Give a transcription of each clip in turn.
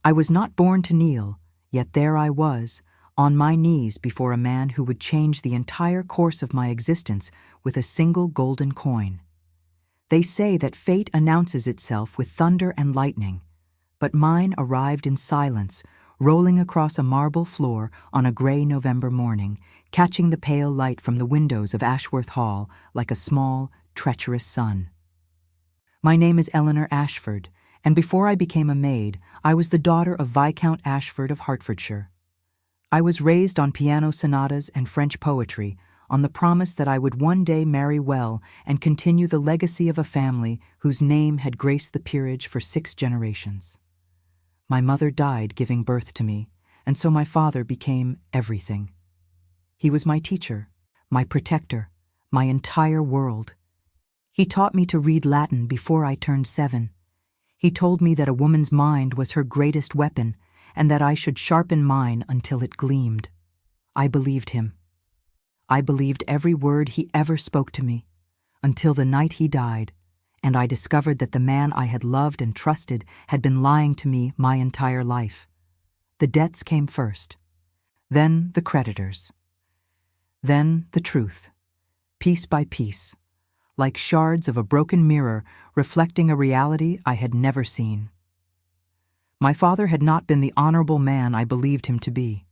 I was not born to kneel, yet there I was, on my knees before a man who would change the entire course of my existence with a single golden coin. They say that fate announces itself with thunder and lightning, but mine arrived in silence, rolling across a marble floor on a gray November morning, catching the pale light from the windows of Ashworth Hall like a small, treacherous sun. My name is Eleanor Ashford, and before I became a maid, I was the daughter of Viscount Ashford of Hertfordshire. I was raised on piano sonatas and French poetry, on the promise that I would one day marry well and continue the legacy of a family whose name had graced the peerage for 6 generations. My mother died giving birth to me, and so my father became everything. He was my teacher, my protector, my entire world. He taught me to read Latin before I turned 7. He told me that a woman's mind was her greatest weapon, and that I should sharpen mine until it gleamed. I believed him. I believed every word he ever spoke to me, until the night he died, and I discovered that the man I had loved and trusted had been lying to me my entire life. The debts came first, then the creditors, then the truth, piece by piece, like shards of a broken mirror reflecting a reality I had never seen. My father had not been the honorable man I believed him to be.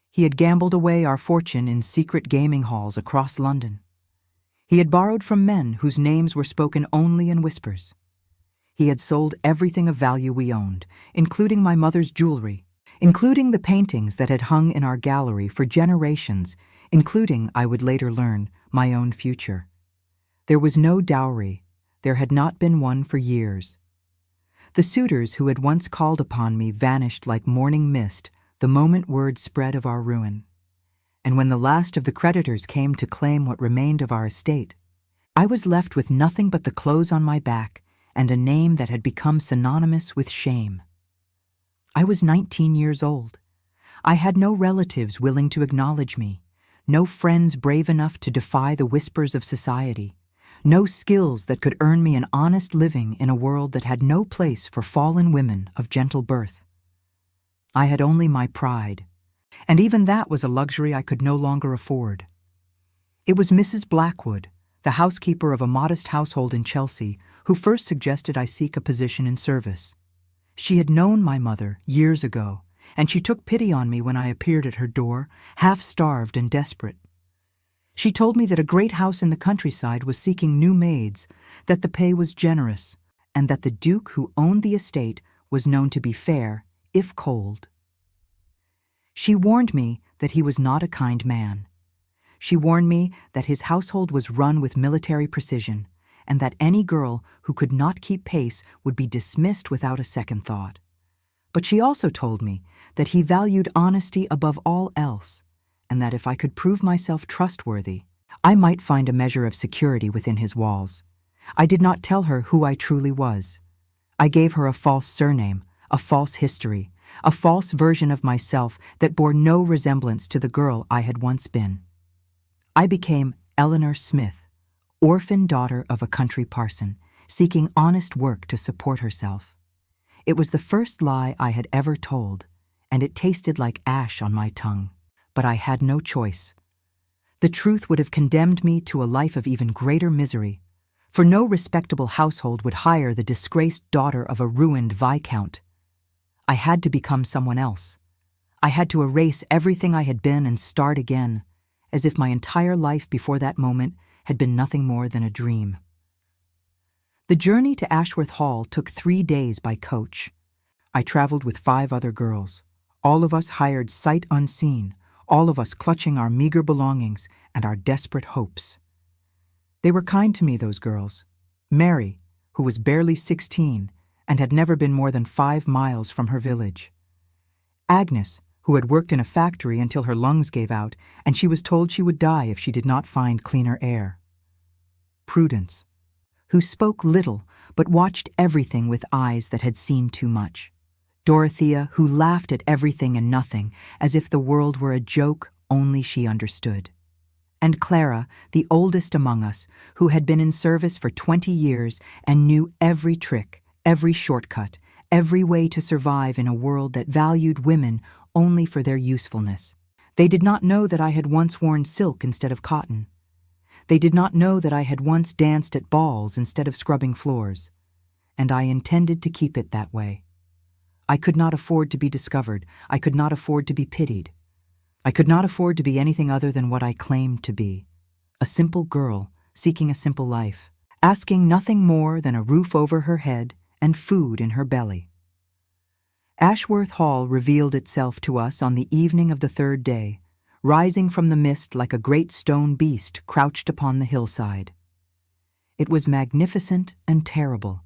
He had gambled away our fortune in secret gaming halls across London. He had borrowed from men whose names were spoken only in whispers. He had sold everything of value we owned, including my mother's jewelry, including the paintings that had hung in our gallery for generations, including, I would later learn, my own future. There was no dowry. There had not been one for years. The suitors who had once called upon me vanished like morning mist the moment word spread of our ruin. And when the last of the creditors came to claim what remained of our estate, I was left with nothing but the clothes on my back and a name that had become synonymous with shame. I was 19 years old. I had no relatives willing to acknowledge me, no friends brave enough to defy the whispers of society, no skills that could earn me an honest living in a world that had no place for fallen women of gentle birth. I had only my pride, and even that was a luxury I could no longer afford. It was Mrs. Blackwood, the housekeeper of a modest household in Chelsea, who first suggested I seek a position in service. She had known my mother years ago, and she took pity on me when I appeared at her door, half-starved and desperate. She told me that a great house in the countryside was seeking new maids, that the pay was generous, and that the Duke who owned the estate was known to be fair, if cold. She warned me that he was not a kind man. She warned me that his household was run with military precision, and that any girl who could not keep pace would be dismissed without a second thought. But she also told me that he valued honesty above all else, and that if I could prove myself trustworthy, I might find a measure of security within his walls. I did not tell her who I truly was. I gave her a false surname, a false history, a false version of myself that bore no resemblance to the girl I had once been. I became Eleanor Smith, orphan daughter of a country parson, seeking honest work to support herself. It was the first lie I had ever told, and it tasted like ash on my tongue. But I had no choice. The truth would have condemned me to a life of even greater misery, for no respectable household would hire the disgraced daughter of a ruined viscount. I had to become someone else. I had to erase everything I had been and start again, as if my entire life before that moment had been nothing more than a dream. The journey to Ashworth Hall took 3 days by coach. I traveled with 5 other girls, all of us hired sight unseen, all of us clutching our meager belongings and our desperate hopes. They were kind to me, those girls. Mary, who was barely 16 and had never been more than 5 miles from her village. Agnes, who had worked in a factory until her lungs gave out and she was told she would die if she did not find cleaner air. Prudence, who spoke little but watched everything with eyes that had seen too much. Dorothea, who laughed at everything and nothing, as if the world were a joke only she understood. And Clara, the oldest among us, who had been in service for 20 years and knew every trick, every shortcut, every way to survive in a world that valued women only for their usefulness. They did not know that I had once worn silk instead of cotton. They did not know that I had once danced at balls instead of scrubbing floors. And I intended to keep it that way. I could not afford to be discovered. I could not afford to be pitied. I could not afford to be anything other than what I claimed to be. A simple girl seeking a simple life, asking nothing more than a roof over her head and food in her belly. Ashworth Hall revealed itself to us on the evening of the third day, rising from the mist like a great stone beast crouched upon the hillside. It was magnificent and terrible,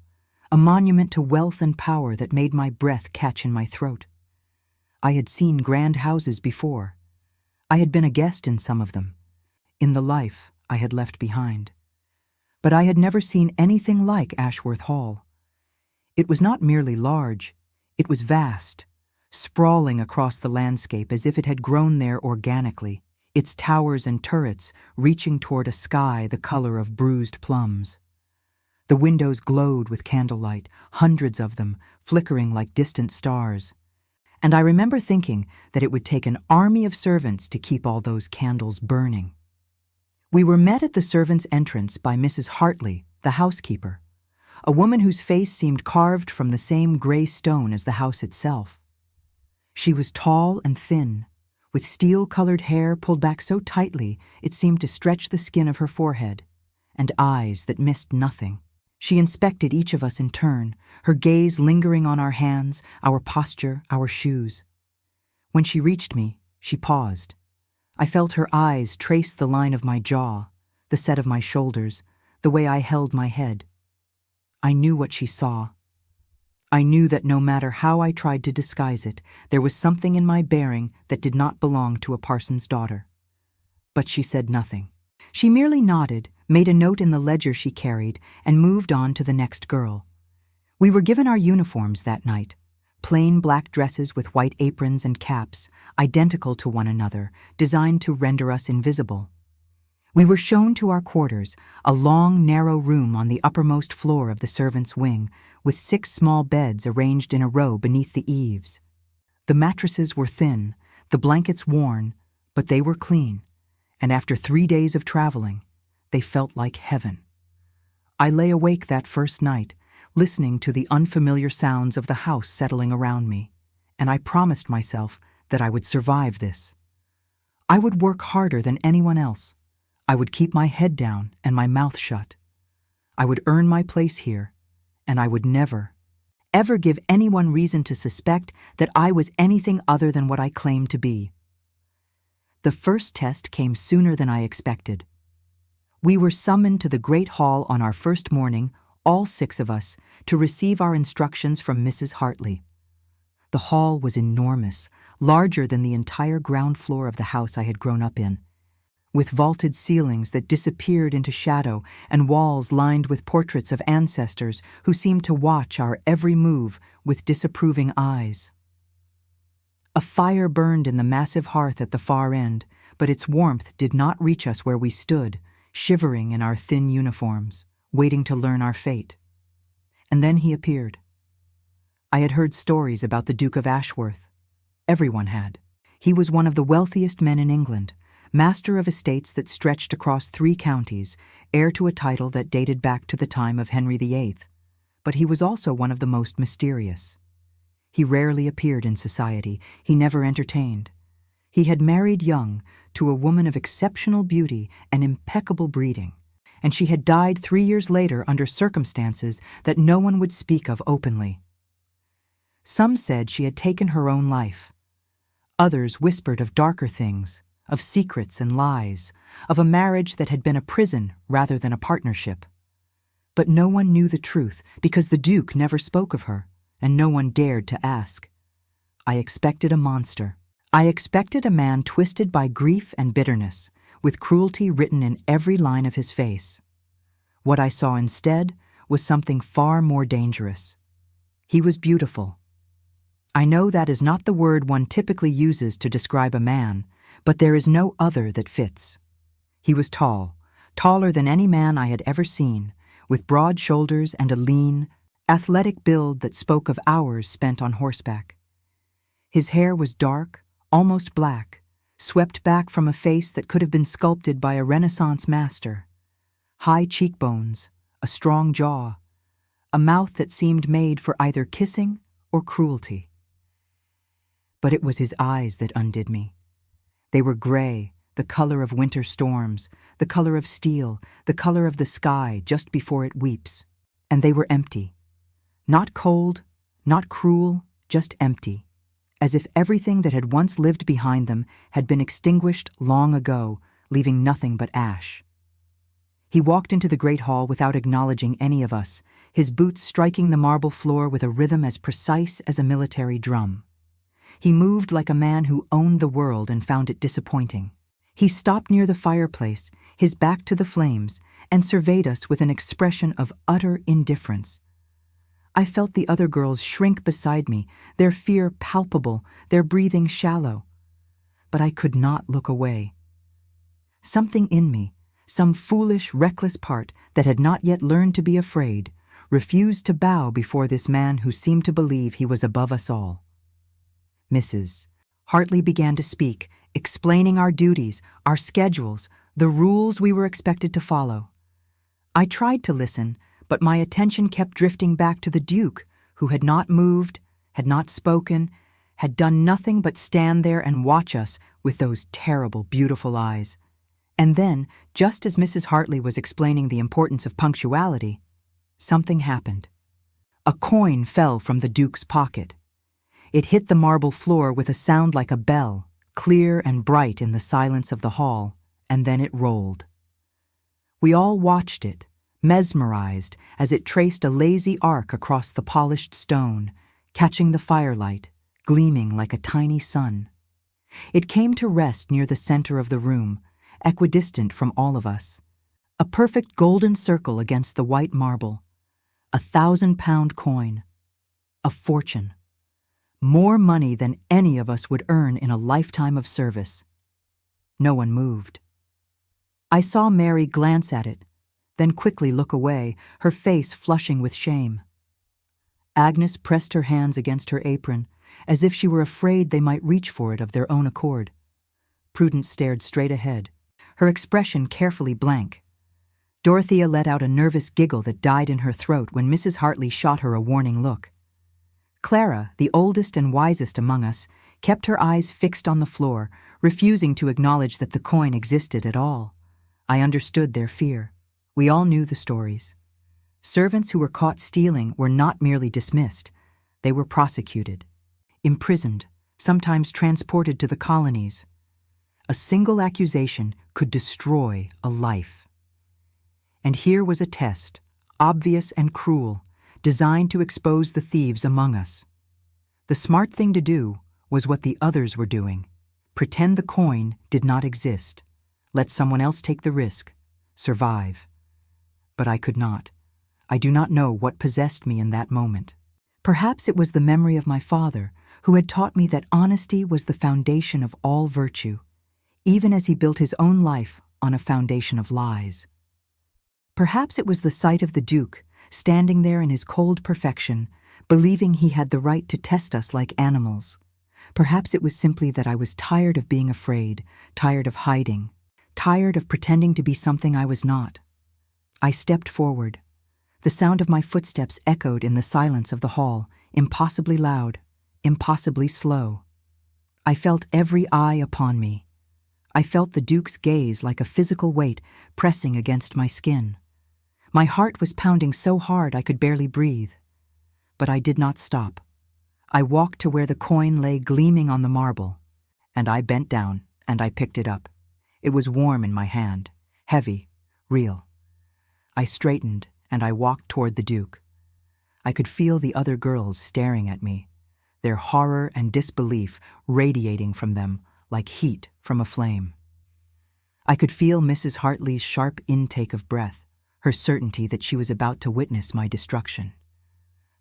a monument to wealth and power that made my breath catch in my throat. I had seen grand houses before. I had been a guest in some of them, in the life I had left behind. But I had never seen anything like Ashworth Hall. It was not merely large, it was vast, sprawling across the landscape as if it had grown there organically, its towers and turrets reaching toward a sky the color of bruised plums. The windows glowed with candlelight, hundreds of them, flickering like distant stars. And I remember thinking that it would take an army of servants to keep all those candles burning. We were met at the servants' entrance by Mrs. Hartley, the housekeeper, a woman whose face seemed carved from the same gray stone as the house itself. She was tall and thin, with steel-colored hair pulled back so tightly it seemed to stretch the skin of her forehead, and eyes that missed nothing. She inspected each of us in turn, her gaze lingering on our hands, our posture, our shoes. When she reached me, she paused. I felt her eyes trace the line of my jaw, the set of my shoulders, the way I held my head. I knew what she saw. I knew that no matter how I tried to disguise it, there was something in my bearing that did not belong to a parson's daughter. But she said nothing. She merely nodded, made a note in the ledger she carried, and moved on to the next girl. We were given our uniforms that night, plain black dresses with white aprons and caps, identical to one another, designed to render us invisible. We were shown to our quarters, a long, narrow room on the uppermost floor of the servants' wing, with 6 small beds arranged in a row beneath the eaves. The mattresses were thin, the blankets worn, but they were clean, and after 3 days of traveling, they felt like heaven. I lay awake that first night, listening to the unfamiliar sounds of the house settling around me, and I promised myself that I would survive this. I would work harder than anyone else. I would keep my head down and my mouth shut. I would earn my place here, and I would never, ever give anyone reason to suspect that I was anything other than what I claimed to be. The first test came sooner than I expected. We were summoned to the great hall on our first morning, all 6 of us, to receive our instructions from Mrs. Hartley. The hall was enormous, larger than the entire ground floor of the house I had grown up in, with vaulted ceilings that disappeared into shadow and walls lined with portraits of ancestors who seemed to watch our every move with disapproving eyes. A fire burned in the massive hearth at the far end, but its warmth did not reach us where we stood, shivering in our thin uniforms, waiting to learn our fate. And then he appeared. I had heard stories about the Duke of Ashworth. Everyone had. He was one of the wealthiest men in England, master of estates that stretched across 3 counties, heir to a title that dated back to the time of Henry VIII. But he was also one of the most mysterious. He rarely appeared in society. He never entertained. He had married young to a woman of exceptional beauty and impeccable breeding, and she had died 3 years later under circumstances that no one would speak of openly. Some said she had taken her own life. Others whispered of darker things, of secrets and lies, of a marriage that had been a prison rather than a partnership. But no one knew the truth because the Duke never spoke of her, and no one dared to ask. I expected a monster. I expected a man twisted by grief and bitterness, with cruelty written in every line of his face. What I saw instead was something far more dangerous. He was beautiful. I know that is not the word one typically uses to describe a man, but there is no other that fits. He was tall, taller than any man I had ever seen, with broad shoulders and a lean, athletic build that spoke of hours spent on horseback. His hair was dark, almost black, swept back from a face that could have been sculpted by a Renaissance master. High cheekbones, a strong jaw, a mouth that seemed made for either kissing or cruelty. But it was his eyes that undid me. They were gray, the color of winter storms, the color of steel, the color of the sky just before it weeps. And they were empty. Not cold, not cruel, just empty, as if everything that had once lived behind them had been extinguished long ago, leaving nothing but ash. He walked into the great hall without acknowledging any of us, his boots striking the marble floor with a rhythm as precise as a military drum. He moved like a man who owned the world and found it disappointing. He stopped near the fireplace, his back to the flames, and surveyed us with an expression of utter indifference. I felt the other girls shrink beside me, their fear palpable, their breathing shallow. But I could not look away. Something in me, some foolish, reckless part that had not yet learned to be afraid, refused to bow before this man who seemed to believe he was above us all. Mrs. Hartley began to speak, explaining our duties, our schedules, the rules we were expected to follow. I tried to listen, but my attention kept drifting back to the Duke, who had not moved, had not spoken, had done nothing but stand there and watch us with those terrible, beautiful eyes. And then, just as Mrs. Hartley was explaining the importance of punctuality, something happened. A coin fell from the Duke's pocket. It hit the marble floor with a sound like a bell, clear and bright in the silence of the hall, and then it rolled. We all watched it, mesmerized, as it traced a lazy arc across the polished stone, catching the firelight, gleaming like a tiny sun. It came to rest near the center of the room, equidistant from all of us. A perfect golden circle against the white marble. 1,000-pound coin. A fortune. More money than any of us would earn in a lifetime of service. No one moved. I saw Mary glance at it, then quickly look away, her face flushing with shame. Agnes pressed her hands against her apron, as if she were afraid they might reach for it of their own accord. Prudence stared straight ahead, her expression carefully blank. Dorothea let out a nervous giggle that died in her throat when Mrs. Hartley shot her a warning look. Clara, the oldest and wisest among us, kept her eyes fixed on the floor, refusing to acknowledge that the coin existed at all. I understood their fear. We all knew the stories. Servants who were caught stealing were not merely dismissed. They were prosecuted, imprisoned, sometimes transported to the colonies. A single accusation could destroy a life. And here was a test, obvious and cruel, designed to expose the thieves among us. The smart thing to do was what the others were doing. Pretend the coin did not exist. Let someone else take the risk. Survive. But I could not. I do not know what possessed me in that moment. Perhaps it was the memory of my father, who had taught me that honesty was the foundation of all virtue, even as he built his own life on a foundation of lies. Perhaps it was the sight of the Duke, standing there in his cold perfection, believing he had the right to test us like animals. Perhaps it was simply that I was tired of being afraid, tired of hiding, tired of pretending to be something I was not. I stepped forward. The sound of my footsteps echoed in the silence of the hall, impossibly loud, impossibly slow. I felt every eye upon me. I felt the Duke's gaze like a physical weight pressing against my skin. My heart was pounding so hard I could barely breathe. But I did not stop. I walked to where the coin lay gleaming on the marble, and I bent down and I picked it up. It was warm in my hand, heavy, real. I straightened and I walked toward the Duke. I could feel the other girls staring at me, their horror and disbelief radiating from them like heat from a flame. I could feel Mrs. Hartley's sharp intake of breath, her certainty that she was about to witness my destruction.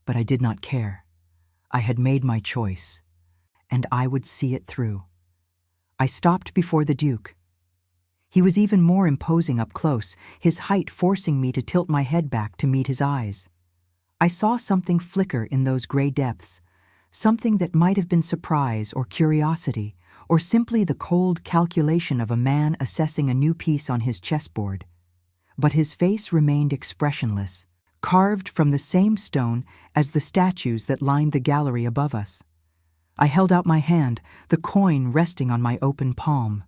But I did not care. I had made my choice, and I would see it through. I stopped before the Duke. He was even more imposing up close, his height forcing me to tilt my head back to meet his eyes. I saw something flicker in those gray depths, something that might have been surprise or curiosity, or simply the cold calculation of a man assessing a new piece on his chessboard. But his face remained expressionless, carved from the same stone as the statues that lined the gallery above us. I held out my hand, the coin resting on my open palm.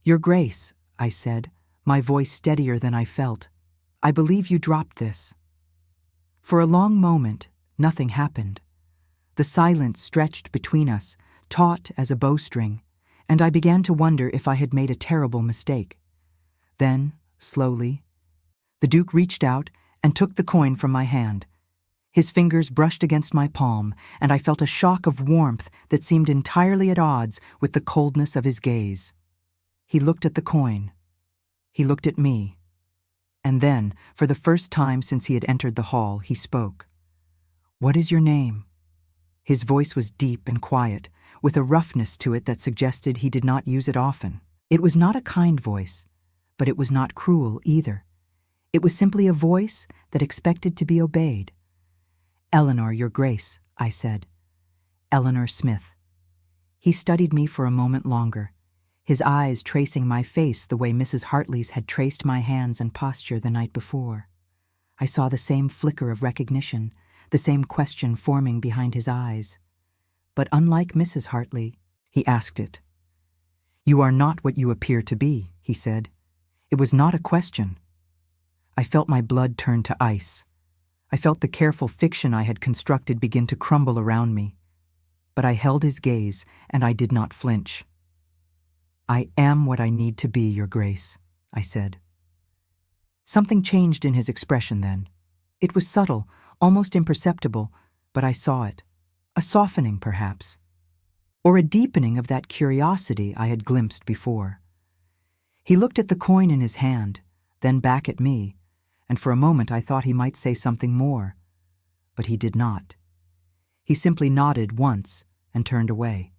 "Your Grace," I said, my voice steadier than I felt, "I believe you dropped this." For a long moment, nothing happened. The silence stretched between us, taut as a bowstring, and I began to wonder if I had made a terrible mistake. Then, slowly, the Duke reached out and took the coin from my hand. His fingers brushed against my palm, and I felt a shock of warmth that seemed entirely at odds with the coldness of his gaze. He looked at the coin. He looked at me. And then, for the first time since he had entered the hall, he spoke. "What is your name?" His voice was deep and quiet, with a roughness to it that suggested he did not use it often. It was not a kind voice, but it was not cruel either. It was simply a voice that expected to be obeyed. "Eleanor, Your Grace," I said. "Eleanor Smith." He studied me for a moment longer, his eyes tracing my face the way Mrs. Hartley's had traced my hands and posture the night before. I saw the same flicker of recognition, the same question forming behind his eyes. But unlike Mrs. Hartley, he asked it. "You are not what you appear to be," he said. It was not a question. I felt my blood turn to ice. I felt the careful fiction I had constructed begin to crumble around me. But I held his gaze, and I did not flinch. "I am what I need to be, Your Grace," I said. Something changed in his expression then. It was subtle, almost imperceptible, but I saw it. A softening, perhaps. Or a deepening of that curiosity I had glimpsed before. He looked at the coin in his hand, then back at me, and for a moment I thought he might say something more. But he did not. He simply nodded once and turned away.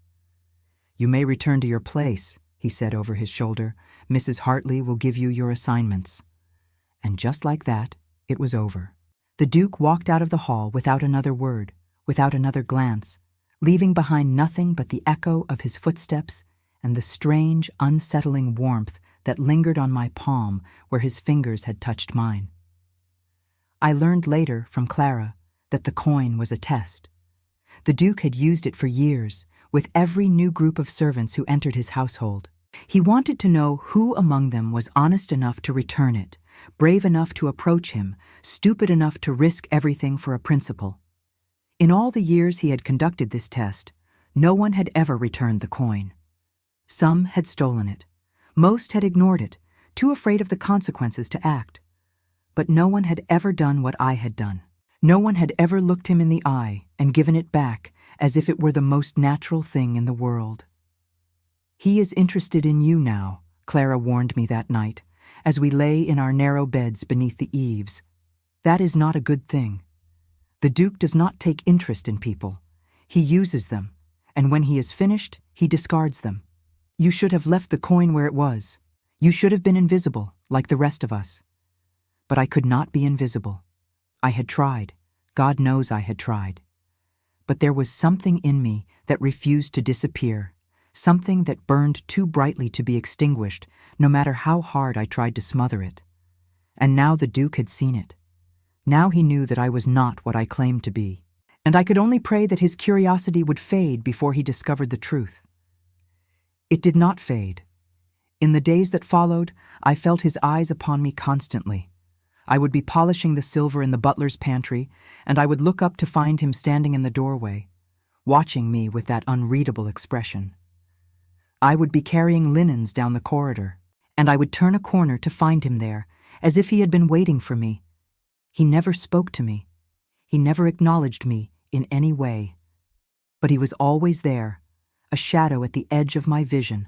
"You may return to your place," he said over his shoulder. "Mrs. Hartley will give you your assignments." And just like that, it was over. The Duke walked out of the hall without another word, without another glance, leaving behind nothing but the echo of his footsteps and the strange, unsettling warmth that lingered on my palm where his fingers had touched mine. I learned later from Clara that the coin was a test. The Duke had used it for years, with every new group of servants who entered his household. He wanted to know who among them was honest enough to return it, brave enough to approach him, stupid enough to risk everything for a principle. In all the years he had conducted this test, no one had ever returned the coin. Some had stolen it. Most had ignored it, too afraid of the consequences to act. But no one had ever done what I had done. No one had ever looked him in the eye and given it back as if it were the most natural thing in the world. "He is interested in you now," Clara warned me that night, as we lay in our narrow beds beneath the eaves. "That is not a good thing. The Duke does not take interest in people. He uses them, and when he is finished, he discards them. You should have left the coin where it was. You should have been invisible, like the rest of us." But I could not be invisible. I had tried. God knows I had tried. But there was something in me that refused to disappear, something that burned too brightly to be extinguished, no matter how hard I tried to smother it. And now the Duke had seen it. Now he knew that I was not what I claimed to be, and I could only pray that his curiosity would fade before he discovered the truth. It did not fade. In the days that followed, I felt his eyes upon me constantly. I would be polishing the silver in the butler's pantry, and I would look up to find him standing in the doorway, watching me with that unreadable expression. I would be carrying linens down the corridor, and I would turn a corner to find him there, as if he had been waiting for me. He never spoke to me. He never acknowledged me in any way. But he was always there, a shadow at the edge of my vision,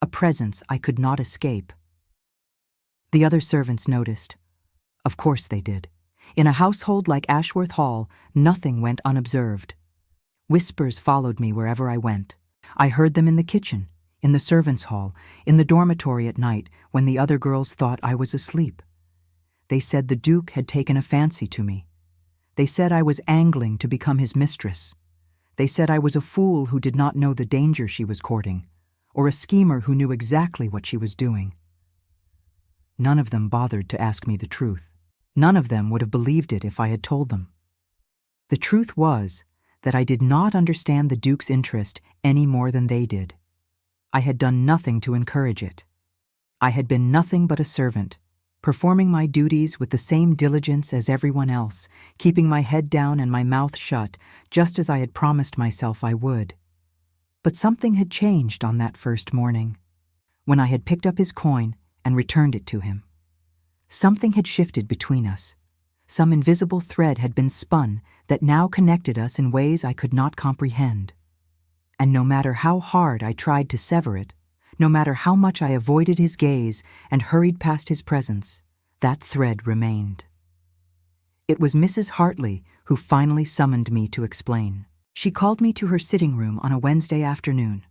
a presence I could not escape. The other servants noticed. Of course they did. In a household like Ashworth Hall, nothing went unobserved. Whispers followed me wherever I went. I heard them in the kitchen, in the servants' hall, in the dormitory at night when the other girls thought I was asleep. They said the Duke had taken a fancy to me. They said I was angling to become his mistress. They said I was a fool who did not know the danger she was courting, or a schemer who knew exactly what she was doing. None of them bothered to ask me the truth. None of them would have believed it if I had told them. The truth was that I did not understand the Duke's interest any more than they did. I had done nothing to encourage it. I had been nothing but a servant, performing my duties with the same diligence as everyone else, keeping my head down and my mouth shut, just as I had promised myself I would. But something had changed on that first morning, when I had picked up his coin and returned it to him. Something had shifted between us. Some invisible thread had been spun that now connected us in ways I could not comprehend. And no matter how hard I tried to sever it, no matter how much I avoided his gaze and hurried past his presence, that thread remained. It was Mrs. Hartley who finally summoned me to explain. She called me to her sitting room on a Wednesday afternoon,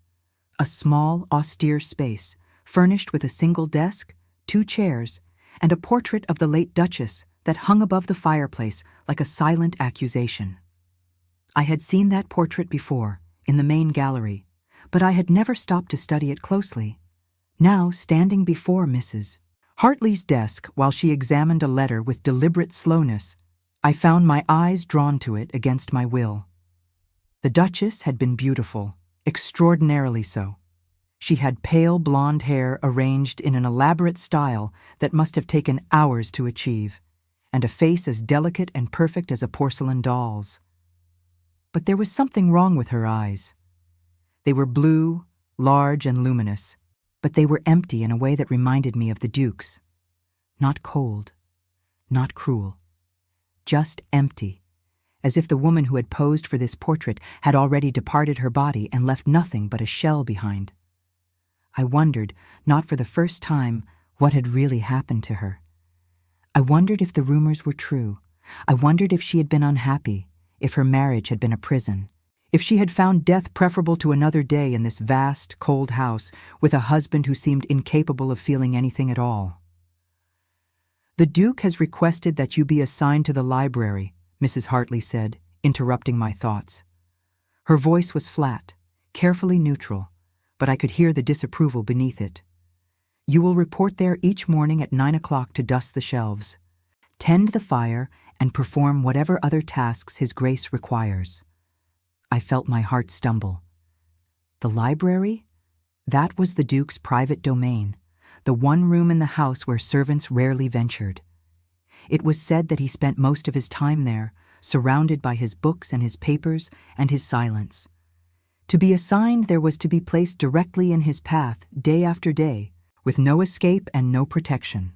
a small, austere space, furnished with a single desk, 2 chairs, and a portrait of the late Duchess that hung above the fireplace like a silent accusation. I had seen that portrait before, in the main gallery, but I had never stopped to study it closely. Now, standing before Mrs. Hartley's desk while she examined a letter with deliberate slowness, I found my eyes drawn to it against my will. The Duchess had been beautiful, extraordinarily so. She had pale blonde hair arranged in an elaborate style that must have taken hours to achieve, and a face as delicate and perfect as a porcelain doll's. But there was something wrong with her eyes. They were blue, large and luminous, but they were empty in a way that reminded me of the Duke's. Not cold, not cruel, just empty, as if the woman who had posed for this portrait had already departed her body and left nothing but a shell behind. I wondered, not for the first time, what had really happened to her. I wondered if the rumors were true. I wondered if she had been unhappy, if her marriage had been a prison, if she had found death preferable to another day in this vast, cold house with a husband who seemed incapable of feeling anything at all. "The Duke has requested that you be assigned to the library," Mrs. Hartley said, interrupting my thoughts. Her voice was flat, carefully neutral, but I could hear the disapproval beneath it. "You will report there each morning at 9 o'clock to dust the shelves, tend the fire, and perform whatever other tasks His Grace requires." I felt my heart stumble. The library? That was the Duke's private domain, the one room in the house where servants rarely ventured. It was said that he spent most of his time there, surrounded by his books and his papers and his silence. To be assigned there was to be placed directly in his path, day after day, with no escape and no protection.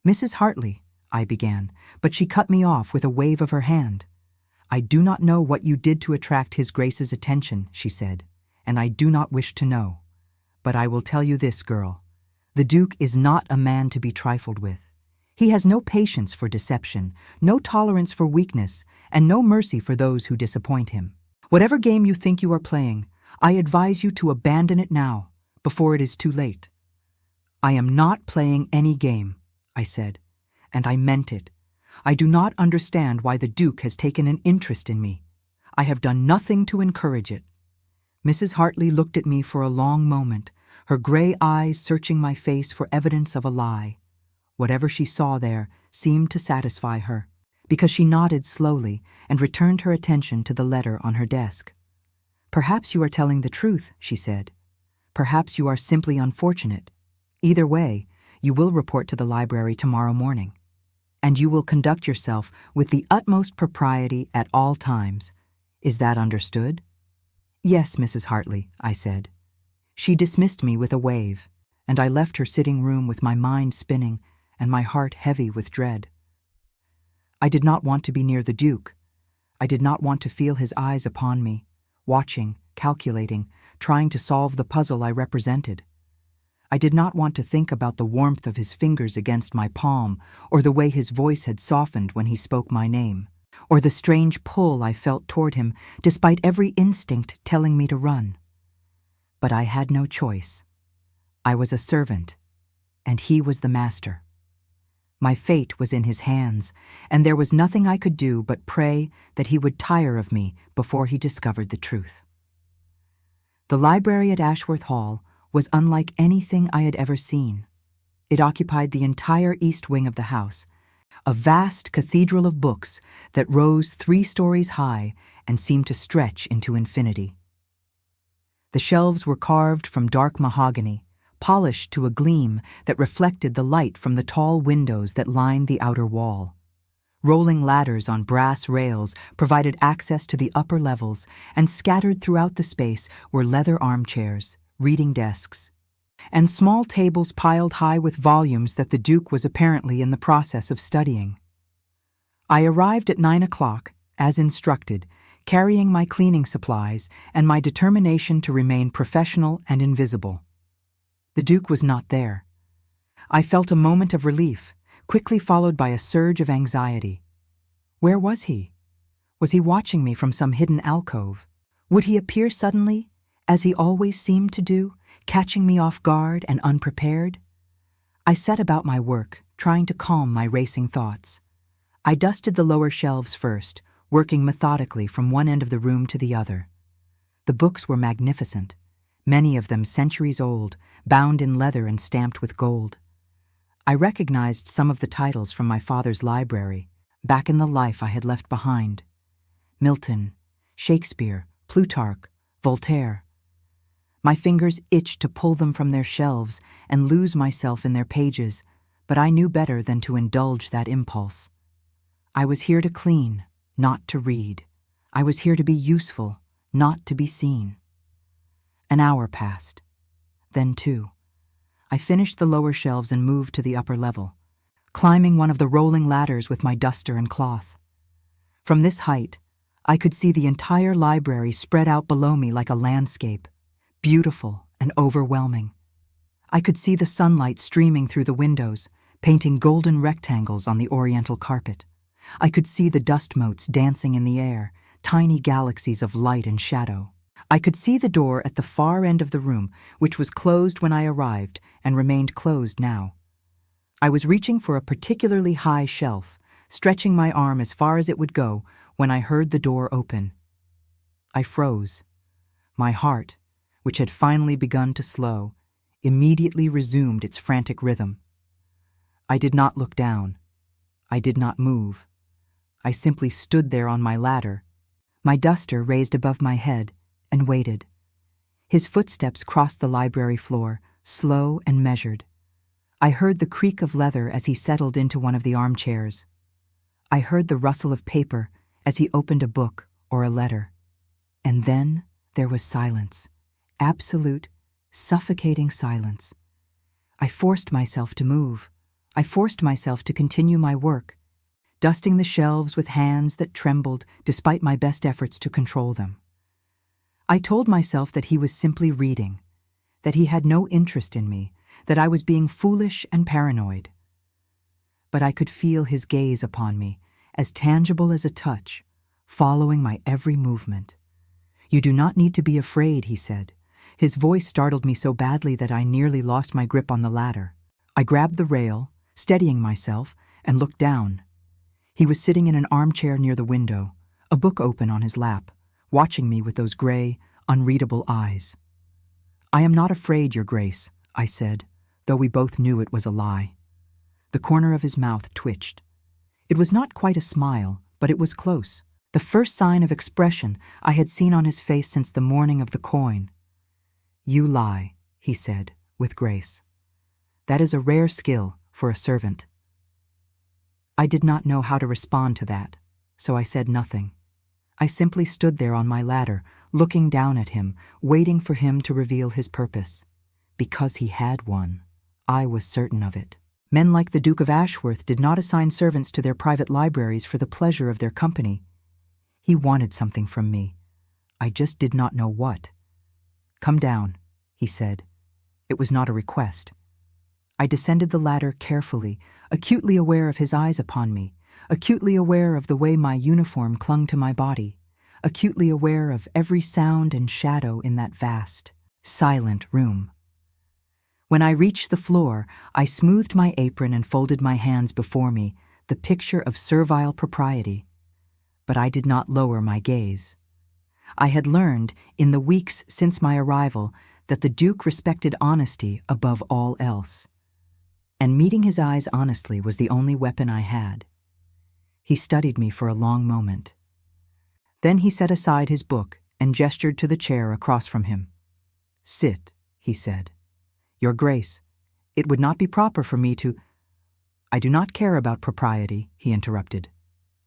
"Mrs. Hartley," I began, but she cut me off with a wave of her hand. "I do not know what you did to attract His Grace's attention," she said, "and I do not wish to know. But I will tell you this, girl. The Duke is not a man to be trifled with. He has no patience for deception, no tolerance for weakness, and no mercy for those who disappoint him. Whatever game you think you are playing, I advise you to abandon it now, before it is too late." "I am not playing any game," I said, and I meant it. "I do not understand why the Duke has taken an interest in me. I have done nothing to encourage it." Mrs. Hartley looked at me for a long moment, her gray eyes searching my face for evidence of a lie. Whatever she saw there seemed to satisfy her, because she nodded slowly and returned her attention to the letter on her desk. "Perhaps you are telling the truth," she said. "Perhaps you are simply unfortunate. Either way, you will report to the library tomorrow morning. And you will conduct yourself with the utmost propriety at all times. Is that understood?" "Yes, Mrs. Hartley," I said. She dismissed me with a wave, and I left her sitting room with my mind spinning and my heart heavy with dread. I did not want to be near the Duke. I did not want to feel his eyes upon me, watching, calculating, trying to solve the puzzle I represented. I did not want to think about the warmth of his fingers against my palm, or the way his voice had softened when he spoke my name, or the strange pull I felt toward him despite every instinct telling me to run. But I had no choice. I was a servant, and he was the master. My fate was in his hands, and there was nothing I could do but pray that he would tire of me before he discovered the truth. The library at Ashworth Hall was unlike anything I had ever seen. It occupied the entire east wing of the house, a vast cathedral of books that rose 3 stories high and seemed to stretch into infinity. The shelves were carved from dark mahogany, polished to a gleam that reflected the light from the tall windows that lined the outer wall. Rolling ladders on brass rails provided access to the upper levels, and scattered throughout the space were leather armchairs, reading desks, and small tables piled high with volumes that the Duke was apparently in the process of studying. I arrived at 9 o'clock, as instructed, carrying my cleaning supplies and my determination to remain professional and invisible. The Duke was not there. I felt a moment of relief, quickly followed by a surge of anxiety. Where was he? Was he watching me from some hidden alcove? Would he appear suddenly, as he always seemed to do, catching me off guard and unprepared? I set about my work, trying to calm my racing thoughts. I dusted the lower shelves first, working methodically from one end of the room to the other. The books were magnificent, many of them centuries old, bound in leather and stamped with gold. I recognized some of the titles from my father's library, back in the life I had left behind. Milton, Shakespeare, Plutarch, Voltaire. My fingers itched to pull them from their shelves and lose myself in their pages, but I knew better than to indulge that impulse. I was here to clean, not to read. I was here to be useful, not to be seen. An hour passed. Then 2. I finished the lower shelves and moved to the upper level, climbing one of the rolling ladders with my duster and cloth. From this height, I could see the entire library spread out below me like a landscape, beautiful and overwhelming. I could see the sunlight streaming through the windows, painting golden rectangles on the oriental carpet. I could see the dust motes dancing in the air, tiny galaxies of light and shadow. I could see the door at the far end of the room, which was closed when I arrived and remained closed now. I was reaching for a particularly high shelf, stretching my arm as far as it would go, when I heard the door open. I froze. My heart, which had finally begun to slow, immediately resumed its frantic rhythm. I did not look down. I did not move. I simply stood there on my ladder, my duster raised above my head, and waited. His footsteps crossed the library floor, slow and measured. I heard the creak of leather as he settled into one of the armchairs. I heard the rustle of paper as he opened a book or a letter. And then there was silence, absolute, suffocating silence. I forced myself to move. I forced myself to continue my work, dusting the shelves with hands that trembled despite my best efforts to control them. I told myself that he was simply reading, that he had no interest in me, that I was being foolish and paranoid. But I could feel his gaze upon me, as tangible as a touch, following my every movement. "You do not need to be afraid," he said. His voice startled me so badly that I nearly lost my grip on the ladder. I grabbed the rail, steadying myself, and looked down. He was sitting in an armchair near the window, a book open on his lap, watching me with those gray, unreadable eyes. "I am not afraid, Your Grace," I said, though we both knew it was a lie. The corner of his mouth twitched. It was not quite a smile, but it was close, the first sign of expression I had seen on his face since the morning of the coin. "You lie," he said, with grace. "That is a rare skill for a servant." I did not know how to respond to that, so I said nothing. I simply stood there on my ladder, looking down at him, waiting for him to reveal his purpose. Because he had one. I was certain of it. Men like the Duke of Ashworth did not assign servants to their private libraries for the pleasure of their company. He wanted something from me. I just did not know what. "Come down," he said. It was not a request. I descended the ladder carefully, acutely aware of his eyes upon me, acutely aware of the way my uniform clung to my body, acutely aware of every sound and shadow in that vast, silent room. When I reached the floor, I smoothed my apron and folded my hands before me, the picture of servile propriety. But I did not lower my gaze. I had learned, in the weeks since my arrival, that the Duke respected honesty above all else. And meeting his eyes honestly was the only weapon I had. He studied me for a long moment. Then he set aside his book and gestured to the chair across from him. "Sit," he said. "Your Grace, it would not be proper for me to—" "I do not care about propriety," he interrupted.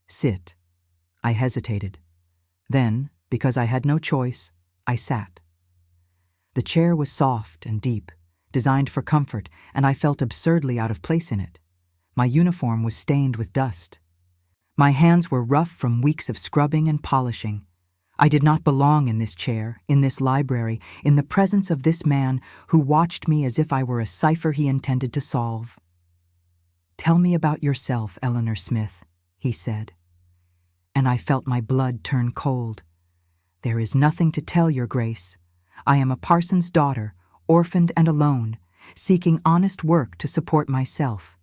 "Sit." I hesitated. Then, because I had no choice, I sat. The chair was soft and deep, designed for comfort, and I felt absurdly out of place in it. My uniform was stained with dust. My hands were rough from weeks of scrubbing and polishing. I did not belong in this chair, in this library, in the presence of this man who watched me as if I were a cipher he intended to solve. "Tell me about yourself, Eleanor Smith," he said. And I felt my blood turn cold. "There is nothing to tell, Your Grace. I am a parson's daughter, orphaned and alone, seeking honest work to support myself."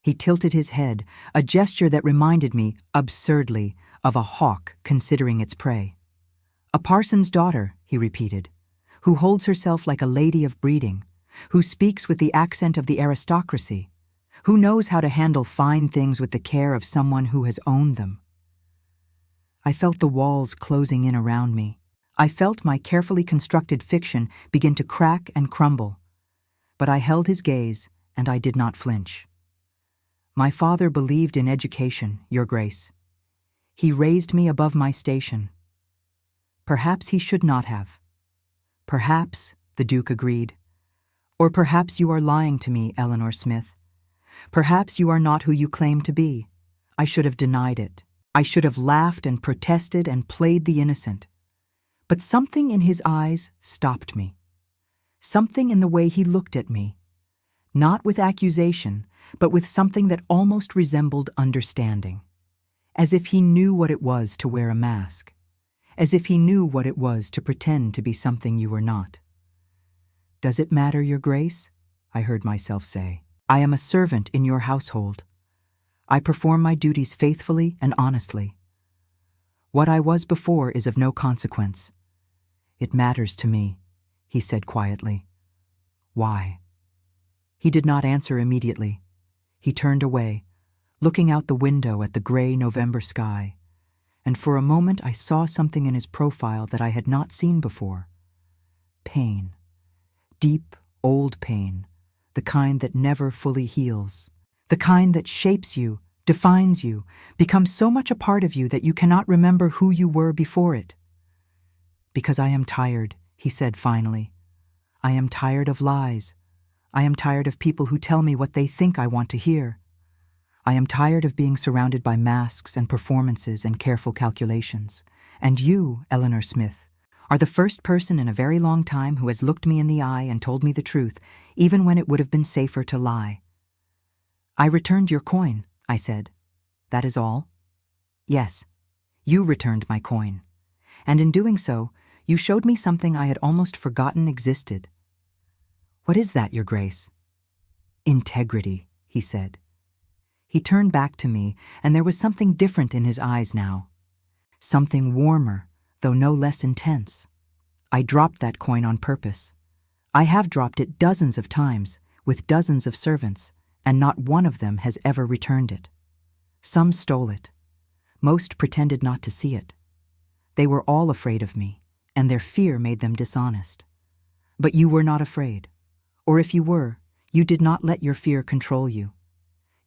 He tilted his head, a gesture that reminded me, absurdly, of a hawk considering its prey. "A parson's daughter," he repeated, "who holds herself like a lady of breeding, who speaks with the accent of the aristocracy, who knows how to handle fine things with the care of someone who has owned them." I felt the walls closing in around me. I felt my carefully constructed fiction begin to crack and crumble. But I held his gaze, and I did not flinch. "My father believed in education, Your Grace. He raised me above my station." "Perhaps he should not have." "Perhaps," the Duke agreed. "Or perhaps you are lying to me, Eleanor Smith. Perhaps you are not who you claim to be. I should have denied it. I should have laughed and protested and played the innocent. But something in his eyes stopped me. Something in the way he looked at me. Not with accusation, but with something that almost resembled understanding. As if he knew what it was to wear a mask. As if he knew what it was to pretend to be something you were not. "Does it matter, Your Grace?" I heard myself say. "I am a servant in your household. I perform my duties faithfully and honestly. What I was before is of no consequence." "It matters to me," he said quietly. "Why?" He did not answer immediately. He turned away, looking out the window at the gray November sky, and for a moment I saw something in his profile that I had not seen before. Pain. Deep, old pain, the kind that never fully heals. The kind that shapes you, defines you, becomes so much a part of you that you cannot remember who you were before it. "Because I am tired," he said finally. "I am tired of lies. I am tired of people who tell me what they think I want to hear. I am tired of being surrounded by masks and performances and careful calculations. And you, Eleanor Smith, are the first person in a very long time who has looked me in the eye and told me the truth, even when it would have been safer to lie." "I returned your coin," I said. "That is all?" "Yes, you returned my coin. And in doing so, you showed me something I had almost forgotten existed." "What is that, Your Grace?" "Integrity," he said. He turned back to me, and there was something different in his eyes now. Something warmer, though no less intense. I dropped that coin on purpose. I have dropped it dozens of times, with dozens of servants, and not one of them has ever returned it. Some stole it. Most pretended not to see it. They were all afraid of me, and their fear made them dishonest. But you were not afraid. Or if you were, you did not let your fear control you.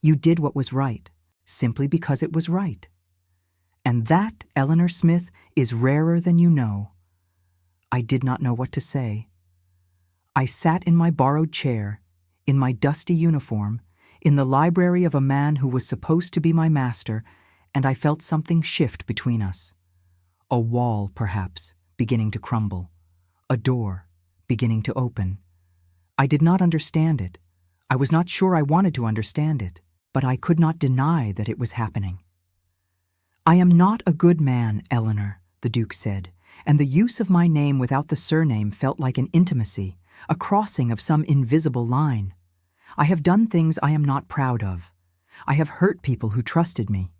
You did what was right, simply because it was right. And that, Eleanor Smith, is rarer than you know. I did not know what to say. I sat in my borrowed chair, in my dusty uniform, in the library of a man who was supposed to be my master, and I felt something shift between us. A wall, perhaps, beginning to crumble. A door, beginning to open. I did not understand it. I was not sure I wanted to understand it, but I could not deny that it was happening. "I am not a good man, Eleanor," the Duke said, and the use of my name without the surname felt like an intimacy, a crossing of some invisible line. I have done things I am not proud of. I have hurt people who trusted me.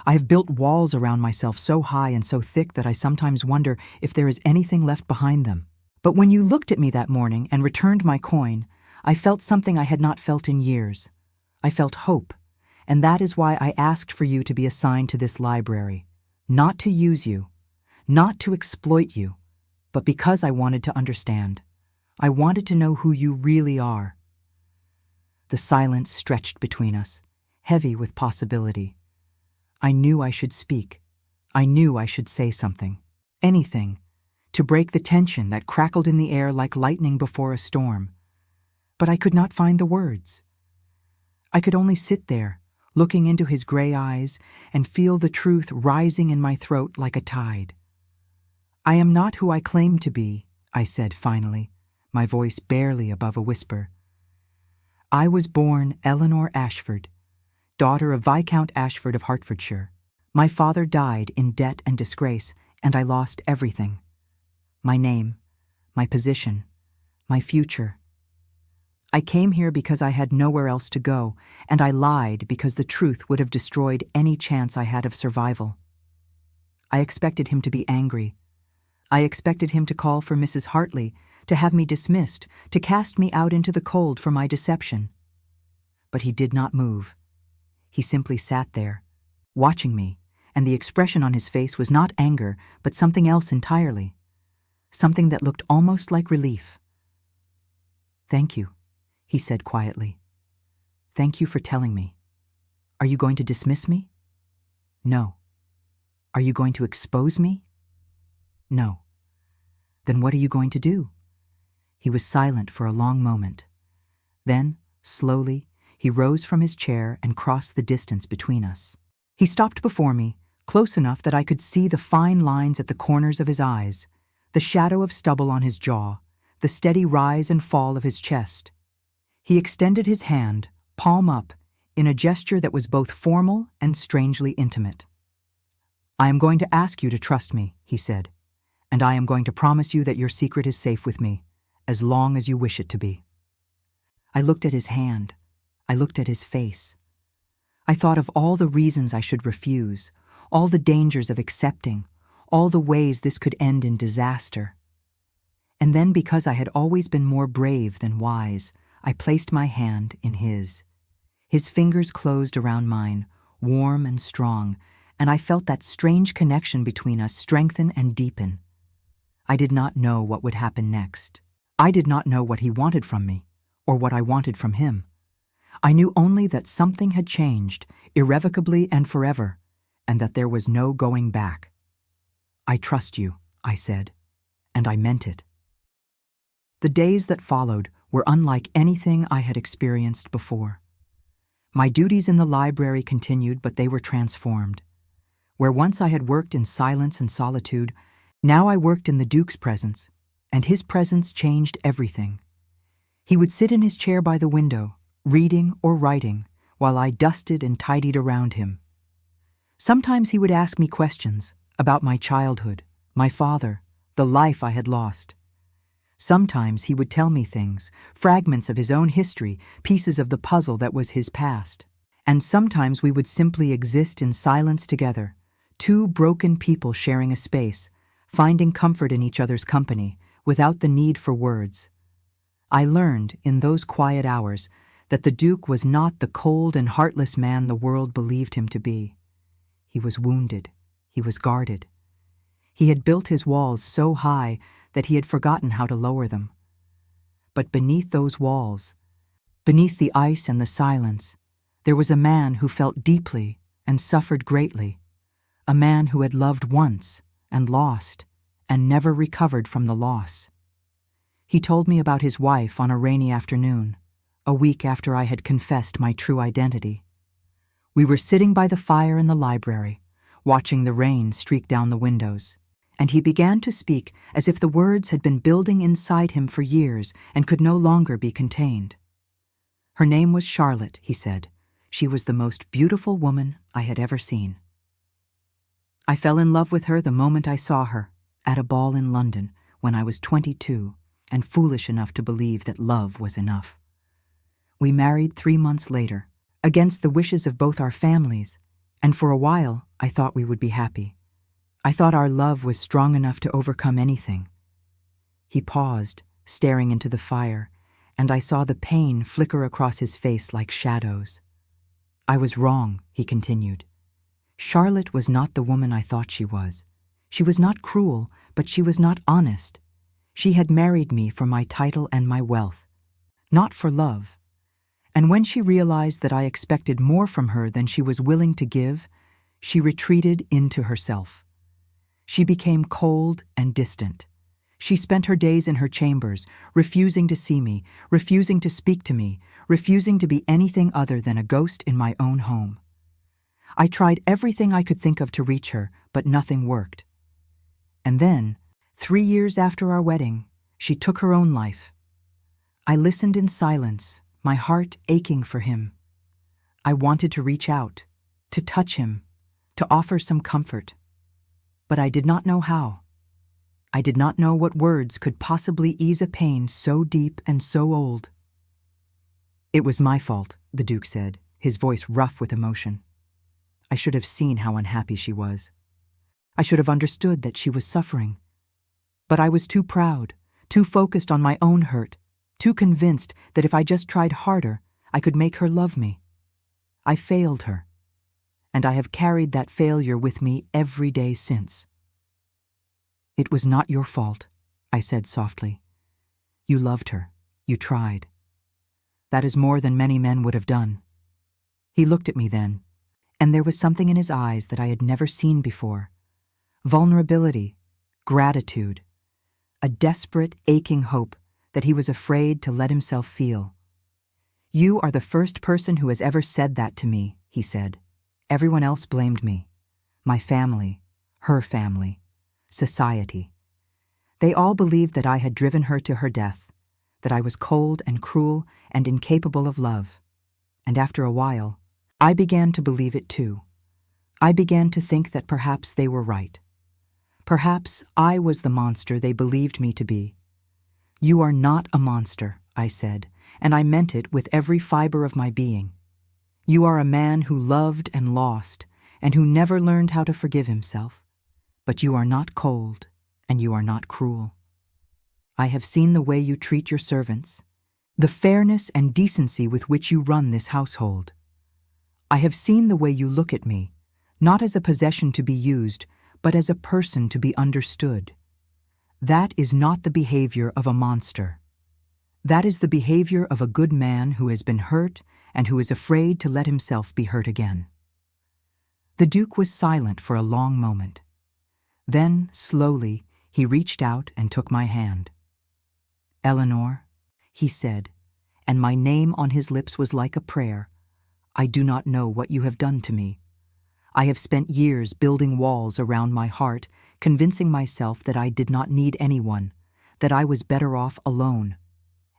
I have built walls around myself so high and so thick that I sometimes wonder if there is anything left behind them. But when you looked at me that morning and returned my coin, I felt something I had not felt in years. I felt hope, and that is why I asked for you to be assigned to this library. Not to use you, not to exploit you, but because I wanted to understand. I wanted to know who you really are. The silence stretched between us, heavy with possibility. I knew I should speak. I knew I should say something. Anything, to break the tension that crackled in the air like lightning before a storm. But I could not find the words. I could only sit there, looking into his gray eyes, and feel the truth rising in my throat like a tide. I am not who I claim to be, I said finally, my voice barely above a whisper. I was born Eleanor Ashford, daughter of Viscount Ashford of Hertfordshire. My father died in debt and disgrace, and I lost everything. My name, my position, my future. I came here because I had nowhere else to go, and I lied because the truth would have destroyed any chance I had of survival. I expected him to be angry. I expected him to call for Mrs. Hartley, to have me dismissed, to cast me out into the cold for my deception. But he did not move. He simply sat there, watching me, and the expression on his face was not anger, but something else entirely. Something that looked almost like relief. "Thank you," he said quietly. "Thank you for telling me. Are you going to dismiss me?" "No." "Are you going to expose me?" "No." "Then what are you going to do?" He was silent for a long moment. Then, slowly, he rose from his chair and crossed the distance between us. He stopped before me, close enough that I could see the fine lines at the corners of his eyes, the shadow of stubble on his jaw, the steady rise and fall of his chest. He extended his hand, palm up, in a gesture that was both formal and strangely intimate. "I am going to ask you to trust me," he said, "and I am going to promise you that your secret is safe with me, as long as you wish it to be." I looked at his hand. I looked at his face. I thought of all the reasons I should refuse, all the dangers of accepting, all the ways this could end in disaster. And then, because I had always been more brave than wise, I placed my hand in his. His fingers closed around mine, warm and strong, and I felt that strange connection between us strengthen and deepen. I did not know what would happen next. I did not know what he wanted from me, or what I wanted from him. I knew only that something had changed, irrevocably and forever, and that there was no going back. "I trust you," I said, and I meant it. The days that followed were unlike anything I had experienced before. My duties in the library continued, but they were transformed. Where once I had worked in silence and solitude, now I worked in the Duke's presence, and his presence changed everything. He would sit in his chair by the window, reading or writing, while I dusted and tidied around him. Sometimes he would ask me questions about my childhood, my father, the life I had lost. Sometimes he would tell me things, fragments of his own history, pieces of the puzzle that was his past. And sometimes we would simply exist in silence together, two broken people sharing a space, finding comfort in each other's company, without the need for words. I learned, in those quiet hours, that the Duke was not the cold and heartless man the world believed him to be. He was wounded. He was guarded. He had built his walls so high that he had forgotten how to lower them. But beneath those walls, beneath the ice and the silence, there was a man who felt deeply and suffered greatly, a man who had loved once and lost and never recovered from the loss. He told me about his wife on a rainy afternoon, a week after I had confessed my true identity. We were sitting by the fire in the library, watching the rain streak down the windows, and he began to speak as if the words had been building inside him for years and could no longer be contained. Her name was Charlotte, he said. She was the most beautiful woman I had ever seen. I fell in love with her the moment I saw her, at a ball in London, when I was 22, and foolish enough to believe that love was enough. We married 3 months later, against the wishes of both our families, and for a while I thought we would be happy. I thought our love was strong enough to overcome anything. He paused, staring into the fire, and I saw the pain flicker across his face like shadows. I was wrong, he continued. Charlotte was not the woman I thought she was. She was not cruel, but she was not honest. She had married me for my title and my wealth, not for love. And when she realized that I expected more from her than she was willing to give, she retreated into herself. She became cold and distant. She spent her days in her chambers, refusing to see me, refusing to speak to me, refusing to be anything other than a ghost in my own home. I tried everything I could think of to reach her, but nothing worked. And then, 3 years after our wedding, she took her own life. I listened in silence, my heart aching for him. I wanted to reach out, to touch him, to offer some comfort. But I did not know how. I did not know what words could possibly ease a pain so deep and so old. It was my fault, the Duke said, his voice rough with emotion. I should have seen how unhappy she was. I should have understood that she was suffering. But I was too proud, too focused on my own hurt, too convinced that if I just tried harder, I could make her love me. I failed her, and I have carried that failure with me every day since. It was not your fault, I said softly. You loved her. You tried. That is more than many men would have done. He looked at me then, and there was something in his eyes that I had never seen before. Vulnerability, gratitude, a desperate, aching hope that he was afraid to let himself feel. You are the first person who has ever said that to me, he said. Everyone else blamed me. My family, her family, society. They all believed that I had driven her to her death, that I was cold and cruel and incapable of love. And after a while, I began to believe it too. I began to think that perhaps they were right. Perhaps I was the monster they believed me to be. You are not a monster, I said, and I meant it with every fiber of my being. You are a man who loved and lost, and who never learned how to forgive himself. But you are not cold, and you are not cruel. I have seen the way you treat your servants, the fairness and decency with which you run this household. I have seen the way you look at me, not as a possession to be used, but as a person to be understood. That is not the behavior of a monster. That is the behavior of a good man who has been hurt and who is afraid to let himself be hurt again. The Duke was silent for a long moment. Then, slowly, he reached out and took my hand. Eleanor, he said, and my name on his lips was like a prayer, I do not know what you have done to me. I have spent years building walls around my heart, convincing myself that I did not need anyone, that I was better off alone.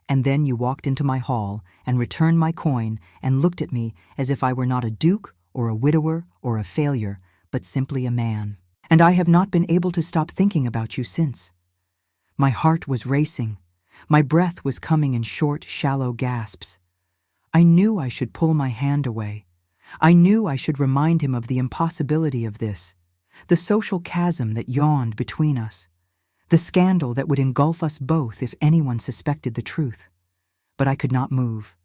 And then you walked into my hall and returned my coin and looked at me as if I were not a duke or a widower or a failure, but simply a man. And I have not been able to stop thinking about you since. My heart was racing. My breath was coming in short, shallow gasps. I knew I should pull my hand away. I knew I should remind him of the impossibility of this, the social chasm that yawned between us, the scandal that would engulf us both if anyone suspected the truth. But I could not move.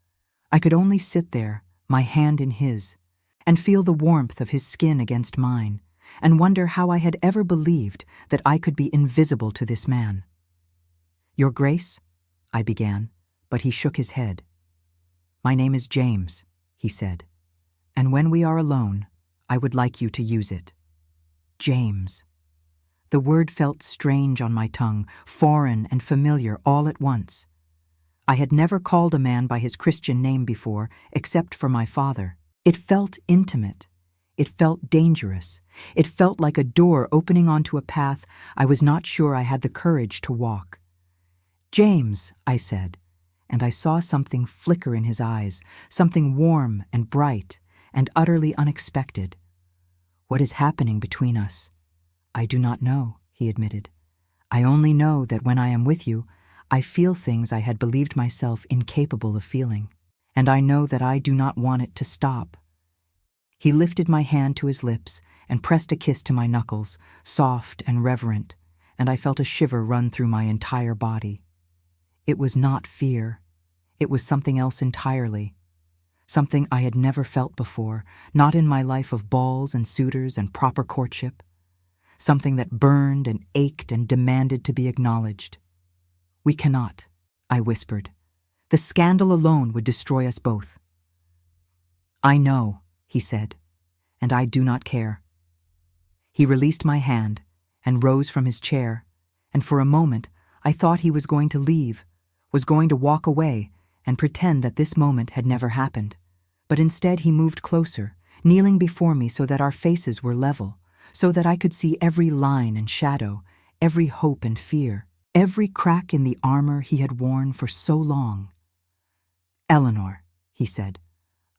I could only sit there, my hand in his, and feel the warmth of his skin against mine, and wonder how I had ever believed that I could be invisible to this man. Your Grace, I began, but he shook his head. My name is James, he said, and when we are alone, I would like you to use it. James. The word felt strange on my tongue, foreign and familiar all at once. I had never called a man by his Christian name before, except for my father. It felt intimate. It felt dangerous. It felt like a door opening onto a path I was not sure I had the courage to walk. James, I said, and I saw something flicker in his eyes, something warm and bright and utterly unexpected. What is happening between us? I do not know, he admitted. I only know that when I am with you, I feel things I had believed myself incapable of feeling, and I know that I do not want it to stop." He lifted my hand to his lips and pressed a kiss to my knuckles, soft and reverent, and I felt a shiver run through my entire body. It was not fear. It was something else entirely. Something I had never felt before, not in my life of balls and suitors and proper courtship. Something that burned and ached and demanded to be acknowledged. "We cannot," I whispered. "The scandal alone would destroy us both." "I know," he said, "and I do not care." He released my hand and rose from his chair, and for a moment I thought he was going to leave, was going to walk away and pretend that this moment had never happened. But instead he moved closer, kneeling before me so that our faces were level, so that I could see every line and shadow, every hope and fear, every crack in the armor he had worn for so long. "Eleanor," he said,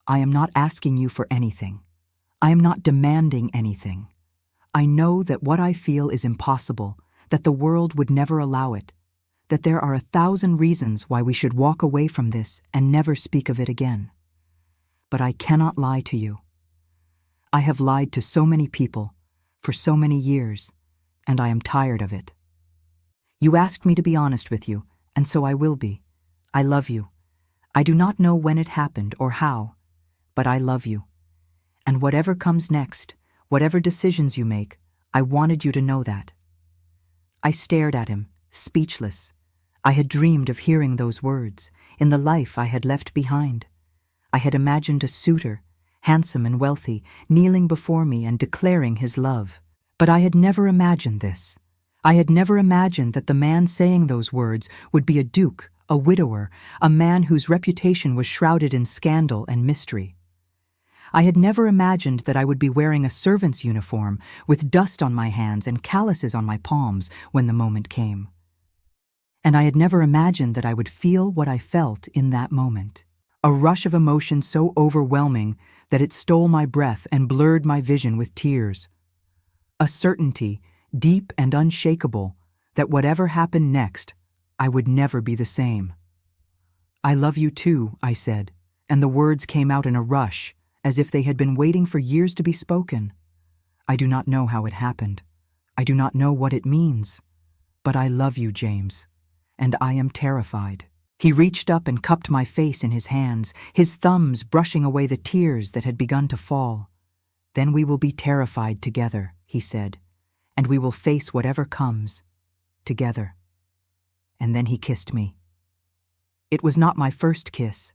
"I am not asking you for anything. I am not demanding anything. I know that what I feel is impossible, that the world would never allow it, that there are 1,000 reasons why we should walk away from this and never speak of it again. But I cannot lie to you. I have lied to so many people, for so many years, and I am tired of it. You asked me to be honest with you, and so I will be. I love you. I do not know when it happened or how, but I love you. And whatever comes next, whatever decisions you make, I wanted you to know that." I stared at him, speechless. I had dreamed of hearing those words in the life I had left behind. I had imagined a suitor, handsome and wealthy, kneeling before me and declaring his love. But I had never imagined this. I had never imagined that the man saying those words would be a duke, a widower, a man whose reputation was shrouded in scandal and mystery. I had never imagined that I would be wearing a servant's uniform with dust on my hands and calluses on my palms when the moment came. And I had never imagined that I would feel what I felt in that moment. A rush of emotion so overwhelming that it stole my breath and blurred my vision with tears. A certainty, deep and unshakable, that whatever happened next, I would never be the same. "I love you too," I said, and the words came out in a rush, as if they had been waiting for years to be spoken. I do not know how it happened. I do not know what it means. But I love you, James, and I am terrified. He reached up and cupped my face in his hands, his thumbs brushing away the tears that had begun to fall. "Then we will be terrified together," he said, "and we will face whatever comes, together." And then he kissed me. It was not my first kiss.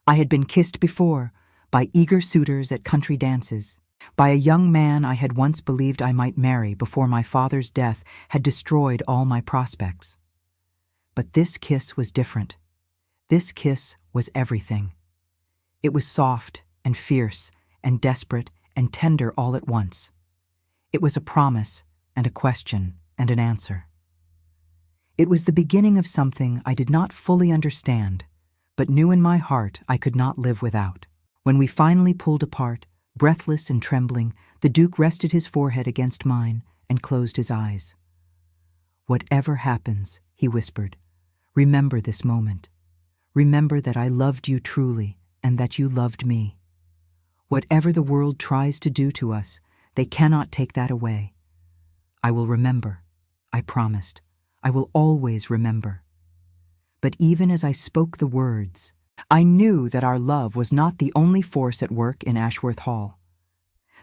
I had been kissed before, by eager suitors at country dances, by a young man I had once believed I might marry before my father's death had destroyed all my prospects. But this kiss was different. This kiss was everything. It was soft and fierce and desperate and tender all at once. It was a promise and a question and an answer. It was the beginning of something I did not fully understand, but knew in my heart I could not live without. When we finally pulled apart, breathless and trembling, the Duke rested his forehead against mine and closed his eyes. "Whatever happens," he whispered, "remember this moment. Remember that I loved you truly and that you loved me. Whatever the world tries to do to us, they cannot take that away. I will remember, I promised. I will always remember." But even as I spoke the words, I knew that our love was not the only force at work in Ashworth Hall.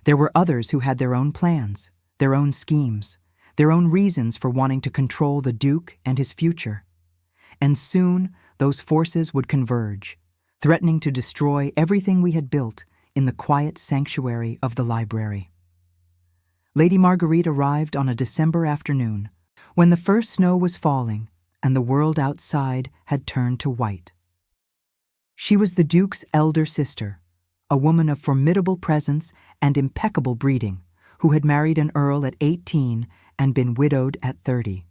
There were others who had their own plans, their own schemes, their own reasons for wanting to control the Duke and his future. And soon those forces would converge, threatening to destroy everything we had built in the quiet sanctuary of the library. Lady Marguerite arrived on a December afternoon, when the first snow was falling and the world outside had turned to white. She was the Duke's elder sister, a woman of formidable presence and impeccable breeding, who had married an earl at 18 and been widowed at 30.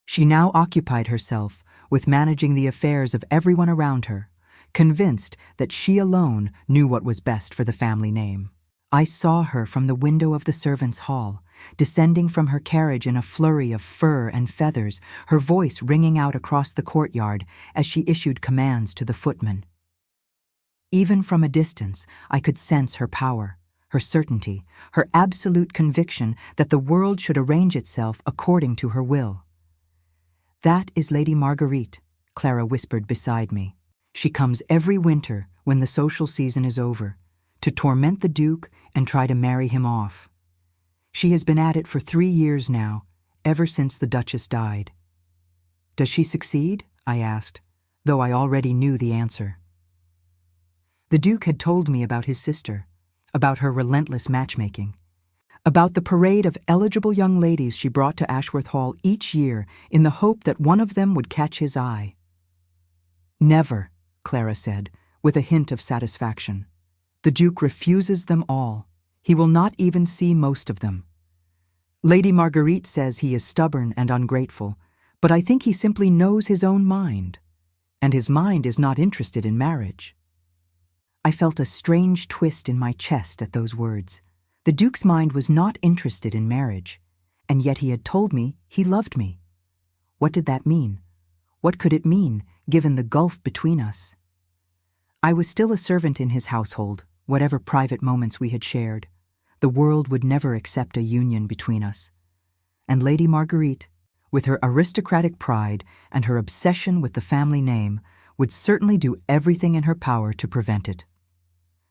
She now occupied herself with managing the affairs of everyone around her, convinced that she alone knew what was best for the family name. I saw her from the window of the servants' hall, descending from her carriage in a flurry of fur and feathers, her voice ringing out across the courtyard as she issued commands to the footmen. Even from a distance, I could sense her power, her certainty, her absolute conviction that the world should arrange itself according to her will. "That is Lady Marguerite," Clara whispered beside me. "She comes every winter when the social season is over, to torment the Duke and try to marry him off. She has been at it for 3 years now, ever since the Duchess died." "Does she succeed?" I asked, though I already knew the answer. The Duke had told me about his sister, about her relentless matchmaking, about the parade of eligible young ladies she brought to Ashworth Hall each year in the hope that one of them would catch his eye. "Never," Clara said, with a hint of satisfaction. "The Duke refuses them all. He will not even see most of them. Lady Marguerite says he is stubborn and ungrateful, but I think he simply knows his own mind, and his mind is not interested in marriage." I felt a strange twist in my chest at those words. The Duke's mind was not interested in marriage, and yet he had told me he loved me. What did that mean? What could it mean, given the gulf between us? I was still a servant in his household, whatever private moments we had shared. The world would never accept a union between us. And Lady Marguerite, with her aristocratic pride and her obsession with the family name, would certainly do everything in her power to prevent it.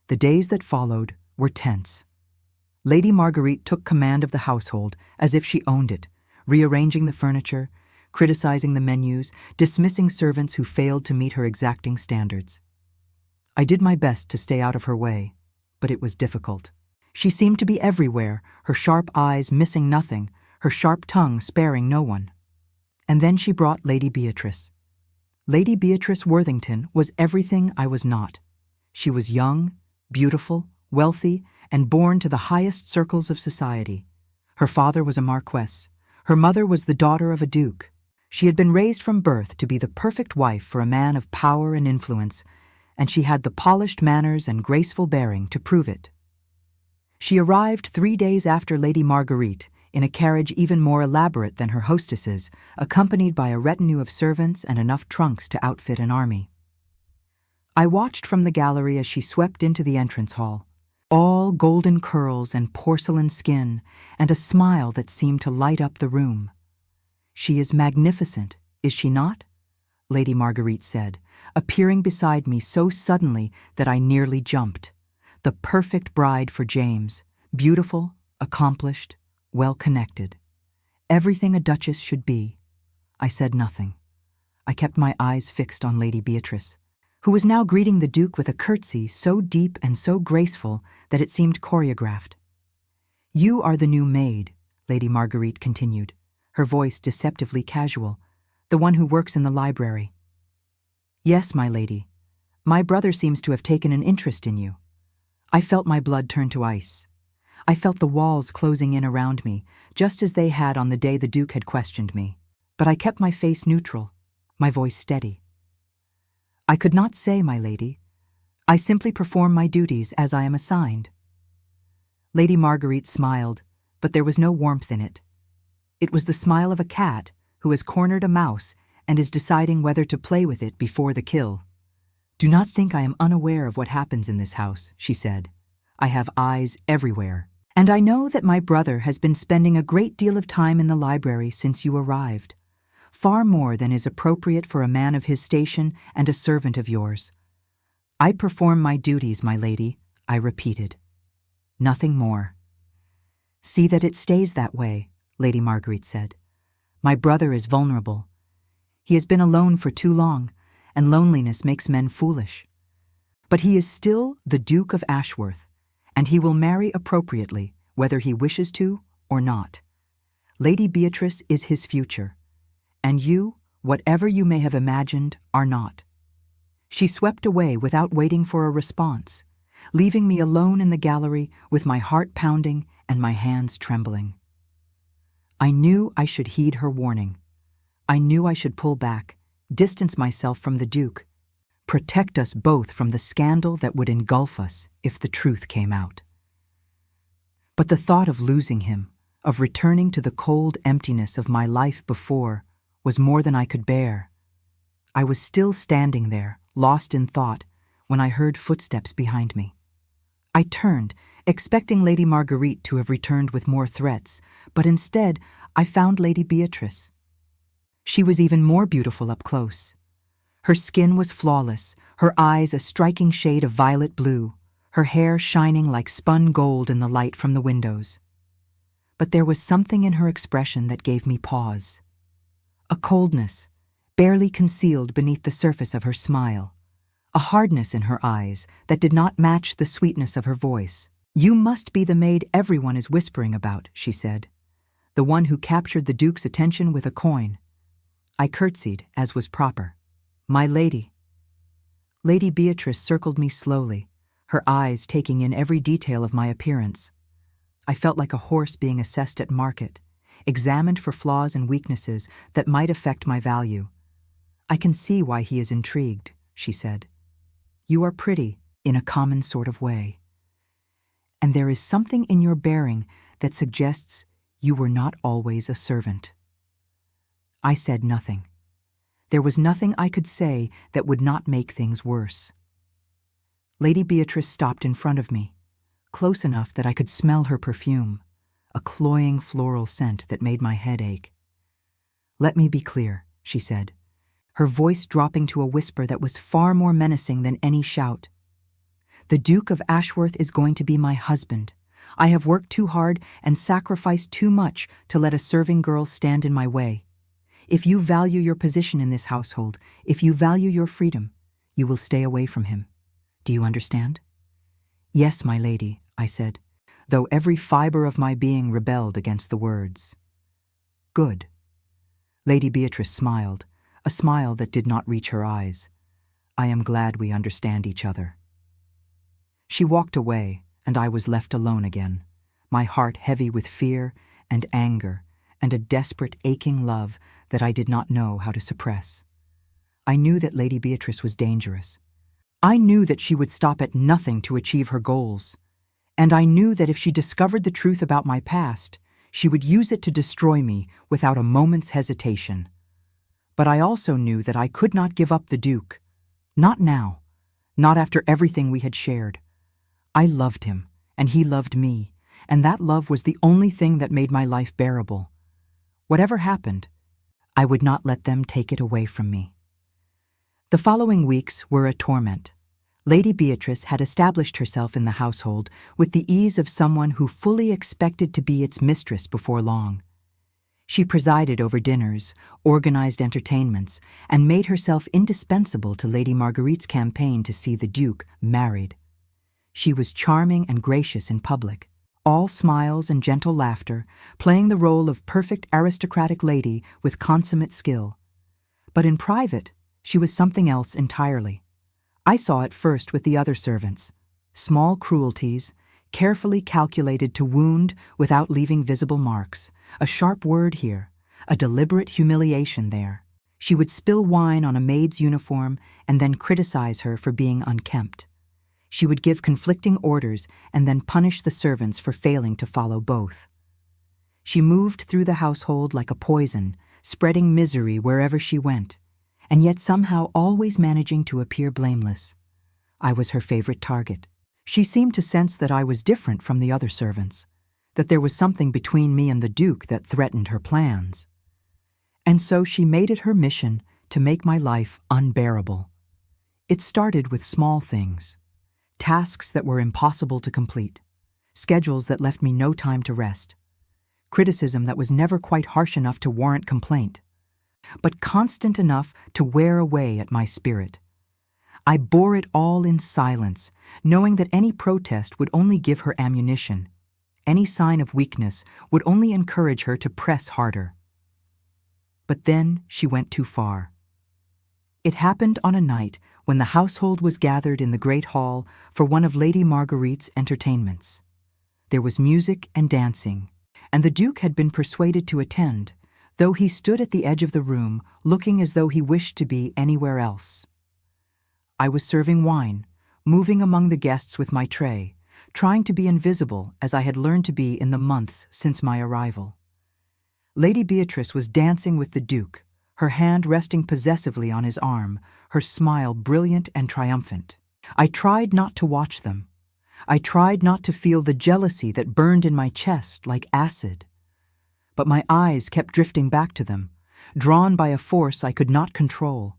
The days that followed were tense. Lady Marguerite took command of the household as if she owned it, rearranging the furniture, criticizing the menus, dismissing servants who failed to meet her exacting standards. I did my best to stay out of her way, but it was difficult. She seemed to be everywhere, her sharp eyes missing nothing, her sharp tongue sparing no one. And then she brought Lady Beatrice. Lady Beatrice Worthington was everything I was not. She was young, beautiful, wealthy, and born to the highest circles of society. Her father was a marquess. Her mother was the daughter of a duke. She had been raised from birth to be the perfect wife for a man of power and influence, and she had the polished manners and graceful bearing to prove it. She arrived 3 days after Lady Marguerite, in a carriage even more elaborate than her hostesses, accompanied by a retinue of servants and enough trunks to outfit an army. I watched from the gallery as she swept into the entrance hall, all golden curls and porcelain skin, and a smile that seemed to light up the room. "She is magnificent, is she not?" Lady Marguerite said, appearing beside me so suddenly that I nearly jumped. The perfect bride for James, beautiful, accomplished, well-connected. Everything a duchess should be. I said nothing. I kept my eyes fixed on Lady Beatrice, who was now greeting the Duke with a curtsy so deep and so graceful that it seemed choreographed. "You are the new maid," Lady Marguerite continued, her voice deceptively casual, "the one who works in the library." "Yes, my lady. My brother seems to have taken an interest in you." I felt my blood turn to ice. I felt the walls closing in around me, just as they had on the day the Duke had questioned me. But I kept my face neutral, my voice steady. "I could not say, my lady. I simply perform my duties as I am assigned." Lady Marguerite smiled, but there was no warmth in it. It was the smile of a cat who has cornered a mouse and is deciding whether to play with it before the kill. "Do not think I am unaware of what happens in this house," she said. "I have eyes everywhere, and I know that my brother has been spending a great deal of time in the library since you arrived, far more than is appropriate for a man of his station and a servant of yours. I perform my duties, my lady," I repeated. "Nothing more." "See that it stays that way," Lady Marguerite said. "My brother is vulnerable. He has been alone for too long, and loneliness makes men foolish. But he is still the Duke of Ashworth, and he will marry appropriately, whether he wishes to or not. Lady Beatrice is his future, and you, whatever you may have imagined, are not." She swept away without waiting for a response, leaving me alone in the gallery with my heart pounding and my hands trembling. I knew I should heed her warning. I knew I should pull back, distance myself from the Duke, protect us both from the scandal that would engulf us if the truth came out. But the thought of losing him, of returning to the cold emptiness of my life before, was more than I could bear. I was still standing there, lost in thought, when I heard footsteps behind me. I turned, expecting Lady Marguerite to have returned with more threats, but instead I found Lady Beatrice. She was even more beautiful up close. Her skin was flawless, her eyes a striking shade of violet blue, her hair shining like spun gold in the light from the windows. But there was something in her expression that gave me pause. A coldness, barely concealed beneath the surface of her smile. A hardness in her eyes that did not match the sweetness of her voice. "You must be the maid everyone is whispering about," she said. "The one who captured the Duke's attention with a coin." I curtsied, as was proper. "My lady." Lady Beatrice circled me slowly, her eyes taking in every detail of my appearance. I felt like a horse being assessed at market, examined for flaws and weaknesses that might affect my value. "I can see why he is intrigued," she said. "You are pretty, in a common sort of way. And there is something in your bearing that suggests you were not always a servant." I said nothing. There was nothing I could say that would not make things worse. Lady Beatrice stopped in front of me, close enough that I could smell her perfume, a cloying floral scent that made my head ache. "Let me be clear," she said, her voice dropping to a whisper that was far more menacing than any shout. "The Duke of Ashworth is going to be my husband. I have worked too hard and sacrificed too much to let a serving girl stand in my way. If you value your position in this household, if you value your freedom, you will stay away from him. Do you understand?" "Yes, my lady," I said, though every fiber of my being rebelled against the words. "Good." Lady Beatrice smiled, a smile that did not reach her eyes. "I am glad we understand each other." She walked away, and I was left alone again, my heart heavy with fear and anger and a desperate, aching love that I did not know how to suppress. I knew that Lady Beatrice was dangerous. I knew that she would stop at nothing to achieve her goals. And I knew that if she discovered the truth about my past, she would use it to destroy me without a moment's hesitation. But I also knew that I could not give up the Duke. Not now. Not after everything we had shared. I loved him, and he loved me, and that love was the only thing that made my life bearable. Whatever happened, I would not let them take it away from me. The following weeks were a torment. Lady Beatrice had established herself in the household with the ease of someone who fully expected to be its mistress before long. She presided over dinners, organized entertainments, and made herself indispensable to Lady Marguerite's campaign to see the Duke married. She was charming and gracious in public, all smiles and gentle laughter, playing the role of perfect aristocratic lady with consummate skill. But in private, she was something else entirely. I saw it first with the other servants. Small cruelties, carefully calculated to wound without leaving visible marks, a sharp word here, a deliberate humiliation there. She would spill wine on a maid's uniform and then criticize her for being unkempt. She would give conflicting orders and then punish the servants for failing to follow both. She moved through the household like a poison, spreading misery wherever she went, and yet somehow always managing to appear blameless. I was her favorite target. She seemed to sense that I was different from the other servants, that there was something between me and the Duke that threatened her plans. And so she made it her mission to make my life unbearable. It started with small things. Tasks that were impossible to complete, schedules that left me no time to rest, criticism that was never quite harsh enough to warrant complaint, but constant enough to wear away at my spirit. I bore it all in silence, knowing that any protest would only give her ammunition. Any sign of weakness would only encourage her to press harder. But then she went too far. It happened on a night when the household was gathered in the great hall for one of Lady Marguerite's entertainments. There was music and dancing, and the Duke had been persuaded to attend, though he stood at the edge of the room looking as though he wished to be anywhere else. I was serving wine, moving among the guests with my tray, trying to be invisible as I had learned to be in the months since my arrival. Lady Beatrice was dancing with the Duke, her hand resting possessively on his arm, her smile brilliant and triumphant. I tried not to watch them. I tried not to feel the jealousy that burned in my chest like acid. But my eyes kept drifting back to them, drawn by a force I could not control.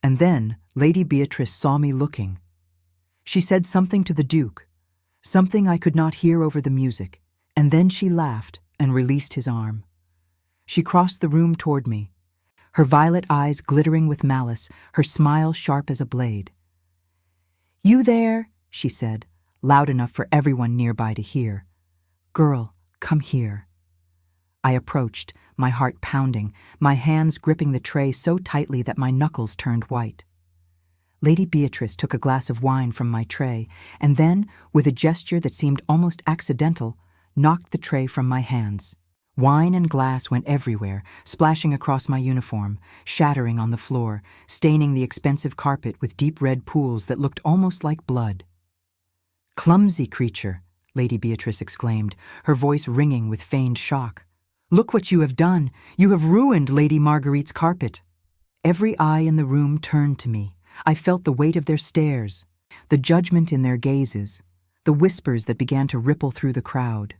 And then Lady Beatrice saw me looking. She said something to the Duke, something I could not hear over the music, and then she laughed and released his arm. She crossed the room toward me, her violet eyes glittering with malice, her smile sharp as a blade. "You there," she said, loud enough for everyone nearby to hear. "Girl, come here." I approached, my heart pounding, my hands gripping the tray so tightly that my knuckles turned white. Lady Beatrice took a glass of wine from my tray, and then, with a gesture that seemed almost accidental, knocked the tray from my hands. Wine and glass went everywhere, splashing across my uniform, shattering on the floor, staining the expensive carpet with deep red pools that looked almost like blood. "Clumsy creature," Lady Beatrice exclaimed, her voice ringing with feigned shock. "Look what you have done! You have ruined Lady Marguerite's carpet." Every eye in the room turned to me. I felt the weight of their stares, the judgment in their gazes, the whispers that began to ripple through the crowd.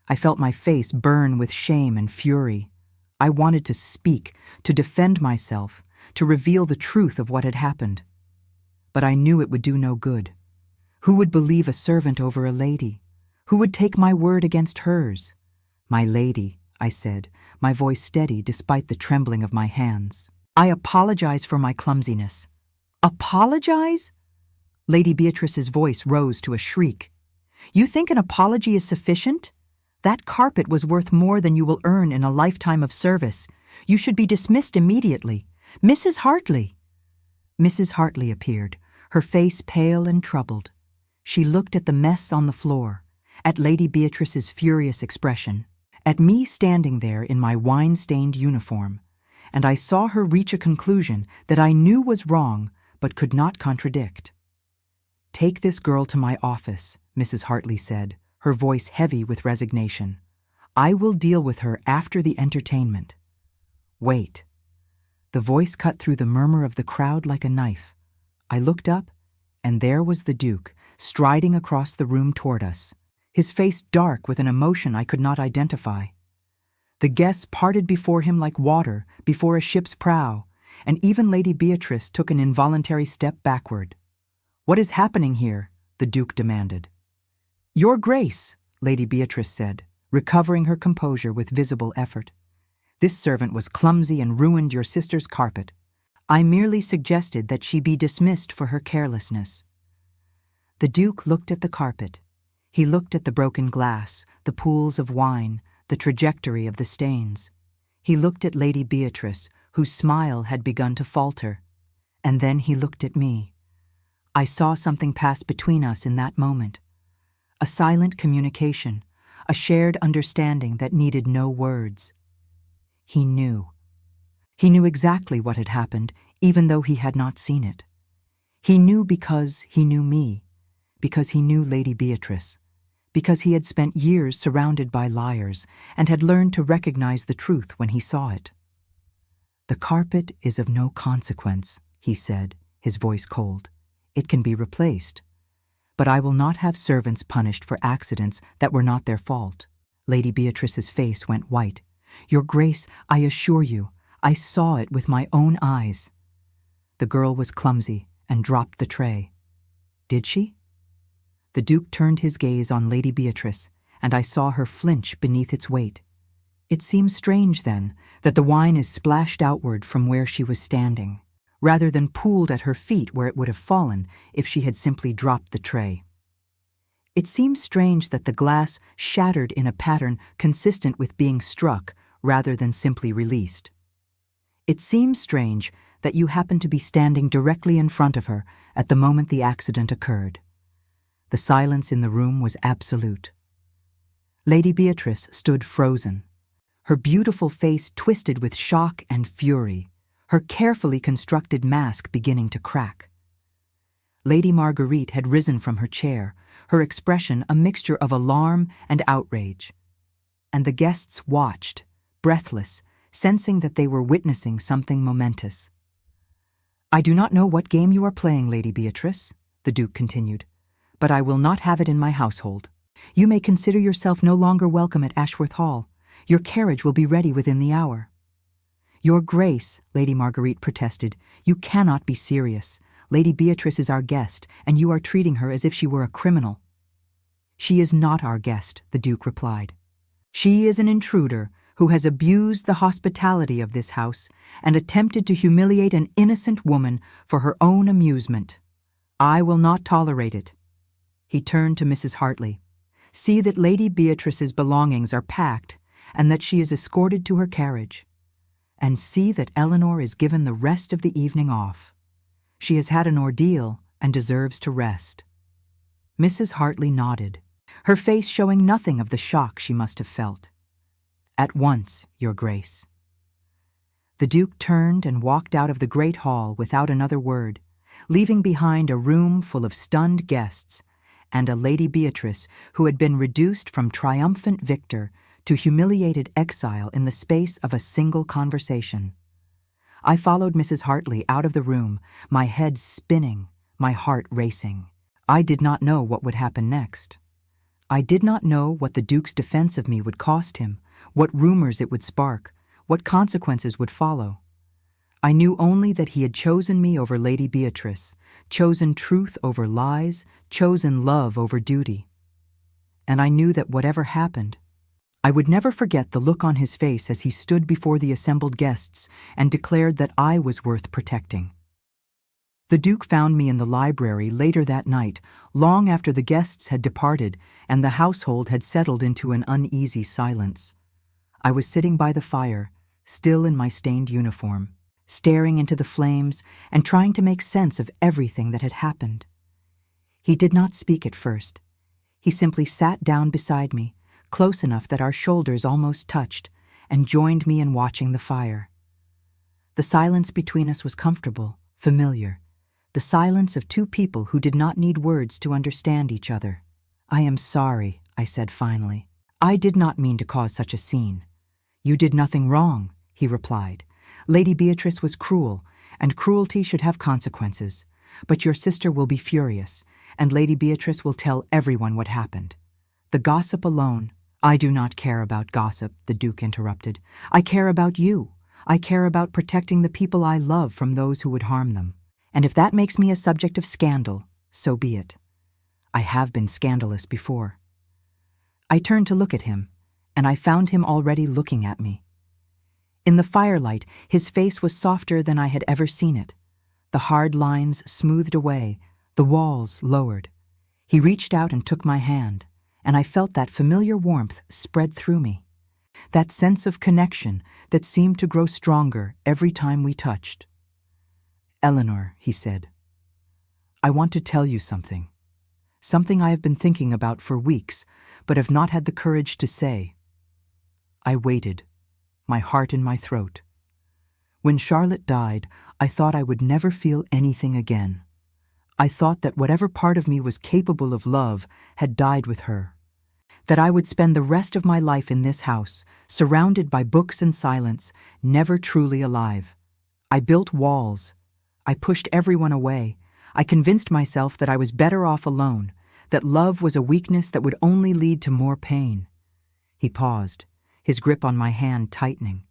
I felt my face burn with shame and fury. I wanted to speak, to defend myself, to reveal the truth of what had happened. But I knew it would do no good. Who would believe a servant over a lady? Who would take my word against hers? "My lady," I said, my voice steady despite the trembling of my hands. "I apologize for my clumsiness." "Apologize?" Lady Beatrice's voice rose to a shriek. "You think an apology is sufficient? That carpet was worth more than you will earn in a lifetime of service. You should be dismissed immediately. Mrs. Hartley." Mrs. Hartley appeared, her face pale and troubled. She looked at the mess on the floor, at Lady Beatrice's furious expression, at me standing there in my wine-stained uniform, and I saw her reach a conclusion that I knew was wrong but could not contradict. "Take this girl to my office," Mrs. Hartley said, her voice heavy with resignation. "I will deal with her after the entertainment." "Wait." The voice cut through the murmur of the crowd like a knife. I looked up, and there was the Duke, striding across the room toward us, his face dark with an emotion I could not identify. The guests parted before him like water before a ship's prow, and even Lady Beatrice took an involuntary step backward. "What is happening here?" the Duke demanded. "Your Grace," Lady Beatrice said, recovering her composure with visible effort. "This servant was clumsy and ruined your sister's carpet. I merely suggested that she be dismissed for her carelessness." The Duke looked at the carpet. He looked at the broken glass, the pools of wine, the trajectory of the stains. He looked at Lady Beatrice, whose smile had begun to falter. And then he looked at me. I saw something pass between us in that moment. A silent communication, a shared understanding that needed no words. He knew. He knew exactly what had happened, even though he had not seen it. He knew because he knew me, because he knew Lady Beatrice, because he had spent years surrounded by liars and had learned to recognize the truth when he saw it. "The carpet is of no consequence," he said, his voice cold. "It can be replaced. But I will not have servants punished for accidents that were not their fault." Lady Beatrice's face went white. "Your Grace, I assure you, I saw it with my own eyes." The girl was clumsy and dropped the tray. "Did she?" The Duke turned his gaze on Lady Beatrice, and I saw her flinch beneath its weight. It seemed strange, then, that the wine is splashed outward from where she was standing, rather than pooled at her feet where it would have fallen if she had simply dropped the tray. It seemed strange that the glass shattered in a pattern consistent with being struck rather than simply released. It seemed strange that you happened to be standing directly in front of her at the moment the accident occurred. The silence in the room was absolute. Lady Beatrice stood frozen, her beautiful face twisted with shock and fury, her carefully constructed mask beginning to crack. Lady Marguerite had risen from her chair, her expression a mixture of alarm and outrage. And the guests watched, breathless, sensing that they were witnessing something momentous. "I do not know what game you are playing, Lady Beatrice," the Duke continued, "but I will not have it in my household. You may consider yourself no longer welcome at Ashworth Hall. Your carriage will be ready within the hour." "Your Grace," Lady Marguerite protested, "you cannot be serious. Lady Beatrice is our guest, and you are treating her as if she were a criminal." "She is not our guest," the Duke replied. "She is an intruder who has abused the hospitality of this house and attempted to humiliate an innocent woman for her own amusement. I will not tolerate it." He turned to Mrs. Hartley. "See that Lady Beatrice's belongings are packed and that she is escorted to her carriage. And see that Eleanor is given the rest of the evening off. She has had an ordeal and deserves to rest." Mrs. Hartley nodded, her face showing nothing of the shock she must have felt. "At once, Your Grace." The Duke turned and walked out of the great hall without another word, leaving behind a room full of stunned guests and a Lady Beatrice who had been reduced from triumphant victor to humiliated exile in the space of a single conversation. I followed Mrs. Hartley out of the room, my head spinning, my heart racing. I did not know what would happen next. I did not know what the Duke's defense of me would cost him, what rumors it would spark, what consequences would follow. I knew only that he had chosen me over Lady Beatrice, chosen truth over lies, chosen love over duty. And I knew that whatever happened, I would never forget the look on his face as he stood before the assembled guests and declared that I was worth protecting. The Duke found me in the library later that night, long after the guests had departed and the household had settled into an uneasy silence. I was sitting by the fire, still in my stained uniform, staring into the flames and trying to make sense of everything that had happened. He did not speak at first. He simply sat down beside me, close enough that our shoulders almost touched, and joined me in watching the fire. The silence between us was comfortable, familiar, the silence of two people who did not need words to understand each other. "I am sorry," I said finally. "I did not mean to cause such a scene." "You did nothing wrong," he replied. "Lady Beatrice was cruel, and cruelty should have consequences. But your sister will be furious, and Lady Beatrice will tell everyone what happened. The gossip alone—" "I do not care about gossip," the Duke interrupted. "I care about you. I care about protecting the people I love from those who would harm them. And if that makes me a subject of scandal, so be it. I have been scandalous before." I turned to look at him, and I found him already looking at me. In the firelight, his face was softer than I had ever seen it. The hard lines smoothed away, the walls lowered. He reached out and took my hand, and I felt that familiar warmth spread through me, that sense of connection that seemed to grow stronger every time we touched. "Eleanor," he said, "I want to tell you something. Something I have been thinking about for weeks, but have not had the courage to say." I waited, my heart in my throat. When Charlotte died, I thought I would never feel anything again. I thought that whatever part of me was capable of love had died with her, that I would spend the rest of my life in this house, surrounded by books and silence, never truly alive. I built walls. I pushed everyone away. I convinced myself that I was better off alone, that love was a weakness that would only lead to more pain. He paused, his grip on my hand tightening.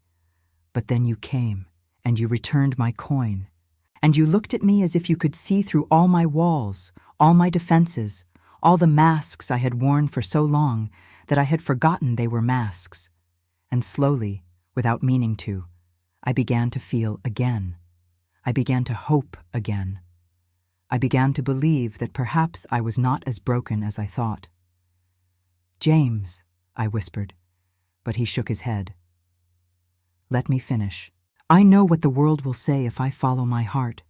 "But then you came, and you returned my coin. And you looked at me as if you could see through all my walls, all my defenses, all the masks I had worn for so long that I had forgotten they were masks. And slowly, without meaning to, I began to feel again. I began to hope again. I began to believe that perhaps I was not as broken as I thought." "James," I whispered, but he shook his head. "Let me finish. I know what the world will say if I follow my heart.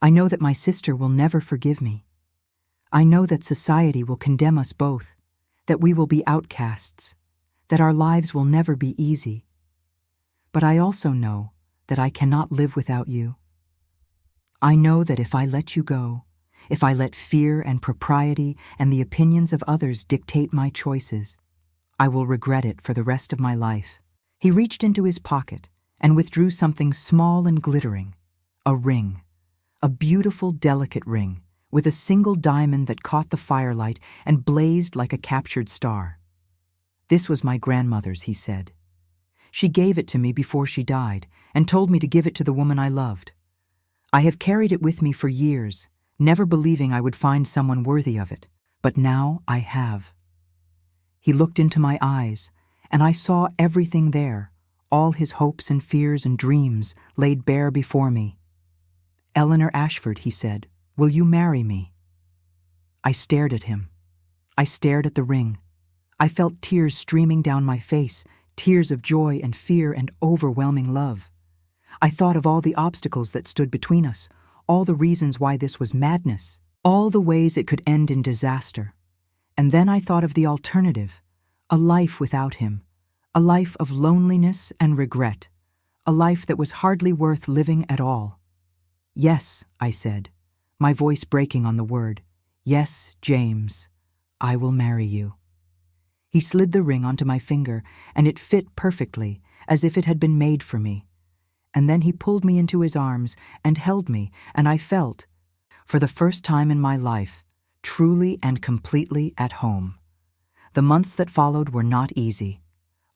I know that my sister will never forgive me. I know that society will condemn us both, that we will be outcasts, that our lives will never be easy. But I also know that I cannot live without you. I know that if I let you go, if I let fear and propriety and the opinions of others dictate my choices, I will regret it for the rest of my life. He reached into his pocket and withdrew something small and glittering, a ring, a beautiful, delicate ring, with a single diamond that caught the firelight and blazed like a captured star. "This was my grandmother's," he said. "She gave it to me before she died and told me to give it to the woman I loved. I have carried it with me for years, never believing I would find someone worthy of it, but now I have." He looked into my eyes, and I saw everything there, all his hopes and fears and dreams laid bare before me. "Eleanor Ashford," he said, "will you marry me?" I stared at him. I stared at the ring. I felt tears streaming down my face, tears of joy and fear and overwhelming love. I thought of all the obstacles that stood between us, all the reasons why this was madness, all the ways it could end in disaster. And then I thought of the alternative, a life without him, a life of loneliness and regret, a life that was hardly worth living at all. "Yes," I said, my voice breaking on the word. "Yes, James, I will marry you." He slid the ring onto my finger, and it fit perfectly, as if it had been made for me. And then he pulled me into his arms and held me, and I felt, for the first time in my life, truly and completely at home. The months that followed were not easy.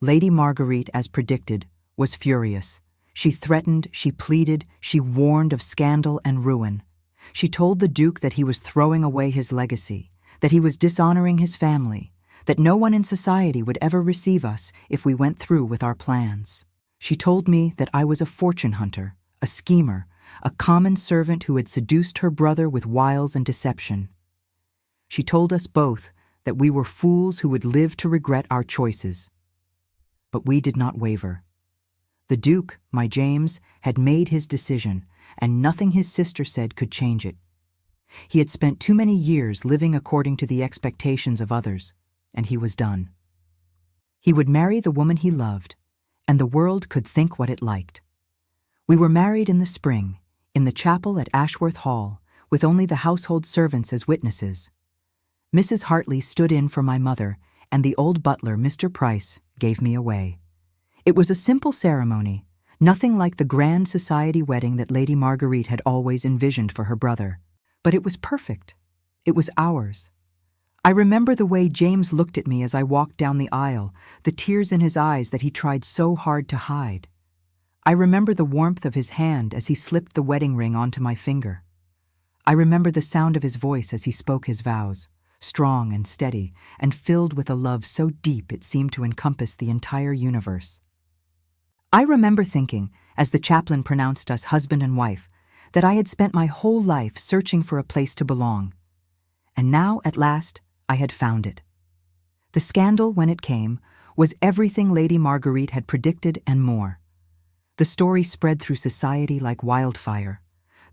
Lady Marguerite, as predicted, was furious. She threatened, she pleaded, she warned of scandal and ruin. She told the Duke that he was throwing away his legacy, that he was dishonoring his family, that no one in society would ever receive us if we went through with our plans. She told me that I was a fortune hunter, a schemer, a common servant who had seduced her brother with wiles and deception. She told us both that we were fools who would live to regret our choices. But we did not waver. The Duke, my James, had made his decision, and nothing his sister said could change it. He had spent too many years living according to the expectations of others, and he was done. He would marry the woman he loved, and the world could think what it liked. We were married in the spring, in the chapel at Ashworth Hall, with only the household servants as witnesses. Mrs. Hartley stood in for my mother, and the old butler, Mr. Price, gave me away. It was a simple ceremony, nothing like the grand society wedding that Lady Marguerite had always envisioned for her brother. But it was perfect. It was ours. I remember the way James looked at me as I walked down the aisle, the tears in his eyes that he tried so hard to hide. I remember the warmth of his hand as he slipped the wedding ring onto my finger. I remember the sound of his voice as he spoke his vows, strong and steady, and filled with a love so deep it seemed to encompass the entire universe. I remember thinking, as the chaplain pronounced us husband and wife, that I had spent my whole life searching for a place to belong. And now, at last, I had found it. The scandal, when it came, was everything Lady Marguerite had predicted and more. The story spread through society like wildfire.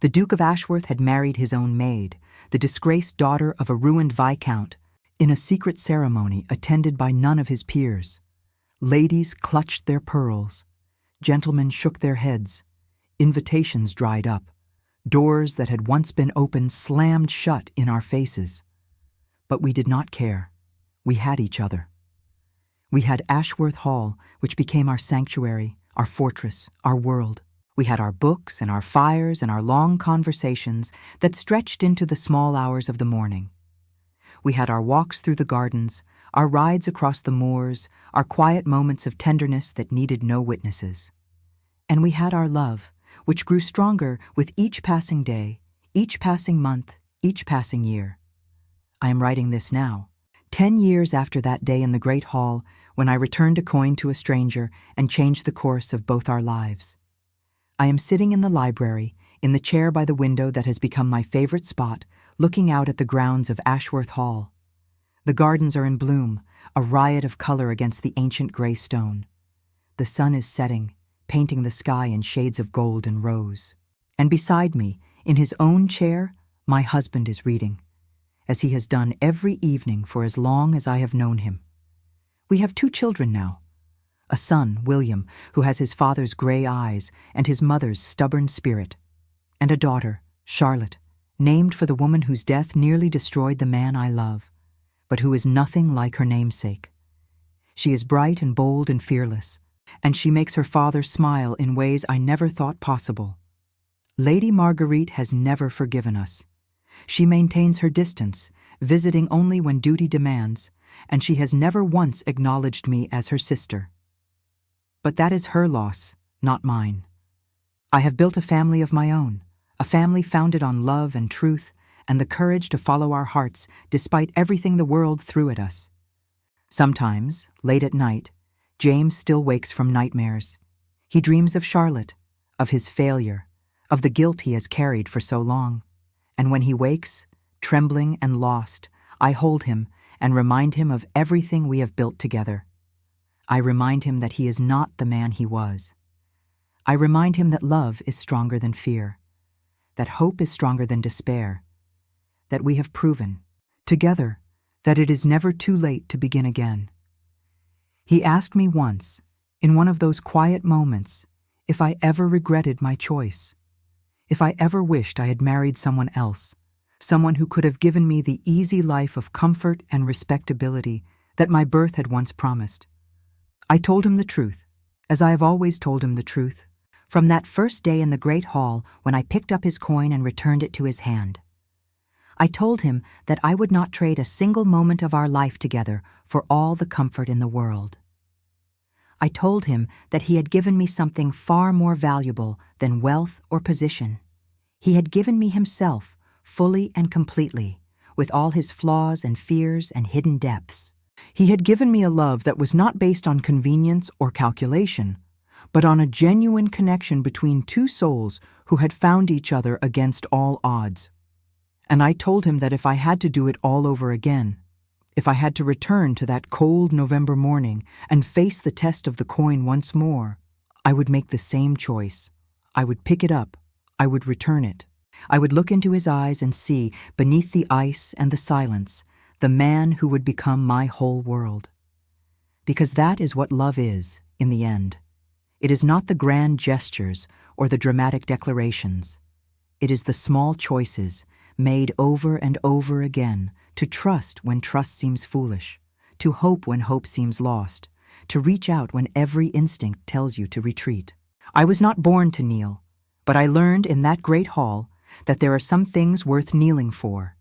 The Duke of Ashworth had married his own maid, the disgraced daughter of a ruined viscount, in a secret ceremony attended by none of his peers. Ladies clutched their pearls. Gentlemen shook their heads. Invitations dried up. Doors that had once been open slammed shut in our faces. But we did not care. We had each other. We had Ashworth Hall, which became our sanctuary, our fortress, our world. We had our books and our fires and our long conversations that stretched into the small hours of the morning. We had our walks through the gardens, our rides across the moors, our quiet moments of tenderness that needed no witnesses. And we had our love, which grew stronger with each passing day, each passing month, each passing year. I am writing this now, 10 years after that day in the Great Hall when I returned a coin to a stranger and changed the course of both our lives. I am sitting in the library, in the chair by the window that has become my favorite spot, looking out at the grounds of Ashworth Hall. The gardens are in bloom, a riot of color against the ancient gray stone. The sun is setting, painting the sky in shades of gold and rose. And beside me, in his own chair, my husband is reading, as he has done every evening for as long as I have known him. We have 2 children now. A son, William, who has his father's gray eyes and his mother's stubborn spirit, and a daughter, Charlotte, named for the woman whose death nearly destroyed the man I love, but who is nothing like her namesake. She is bright and bold and fearless, and she makes her father smile in ways I never thought possible. Lady Marguerite has never forgiven us. She maintains her distance, visiting only when duty demands, and she has never once acknowledged me as her sister. But that is her loss, not mine. I have built a family of my own, a family founded on love and truth and the courage to follow our hearts despite everything the world threw at us. Sometimes, late at night, James still wakes from nightmares. He dreams of Charlotte, of his failure, of the guilt he has carried for so long. And when he wakes, trembling and lost, I hold him and remind him of everything we have built together. I remind him that he is not the man he was. I remind him that love is stronger than fear, that hope is stronger than despair, that we have proven, together, that it is never too late to begin again. He asked me once, in one of those quiet moments, if I ever regretted my choice, if I ever wished I had married someone else, someone who could have given me the easy life of comfort and respectability that my birth had once promised. I told him the truth, as I have always told him the truth, from that first day in the great hall when I picked up his coin and returned it to his hand. I told him that I would not trade a single moment of our life together for all the comfort in the world. I told him that he had given me something far more valuable than wealth or position. He had given me himself, fully and completely, with all his flaws and fears and hidden depths. He had given me a love that was not based on convenience or calculation, but on a genuine connection between two souls who had found each other against all odds. And I told him that if I had to do it all over again, if I had to return to that cold November morning and face the test of the coin once more, I would make the same choice. I would pick it up. I would return it. I would look into his eyes and see, beneath the ice and the silence, the man who would become my whole world. Because that is what love is, in the end. It is not the grand gestures or the dramatic declarations. It is the small choices, made over and over again, to trust when trust seems foolish, to hope when hope seems lost, to reach out when every instinct tells you to retreat. I was not born to kneel, but I learned in that great hall that there are some things worth kneeling for.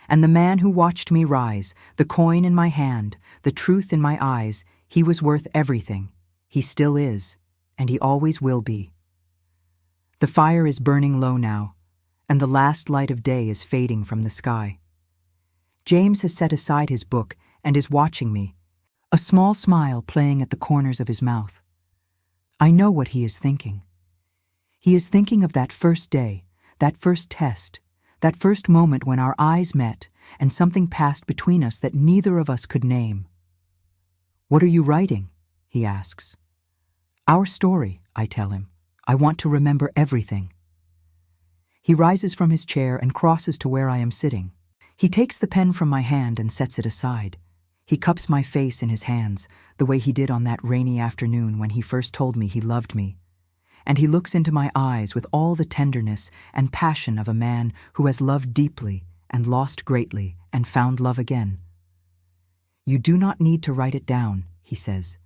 And the man who watched me rise, the coin in my hand, the truth in my eyes, he was worth everything. He still is, and he always will be. The fire is burning low now, and the last light of day is fading from the sky. James has set aside his book and is watching me, a small smile playing at the corners of his mouth. I know what he is thinking. He is thinking of that first day, that first test, that first moment when our eyes met and something passed between us that neither of us could name. "What are you writing?" he asks. "Our story," I tell him. "I want to remember everything." He rises from his chair and crosses to where I am sitting. He takes the pen from my hand and sets it aside. He cups my face in his hands, the way he did on that rainy afternoon when he first told me he loved me. And he looks into my eyes with all the tenderness and passion of a man who has loved deeply and lost greatly and found love again. "You do not need to write it down," he says.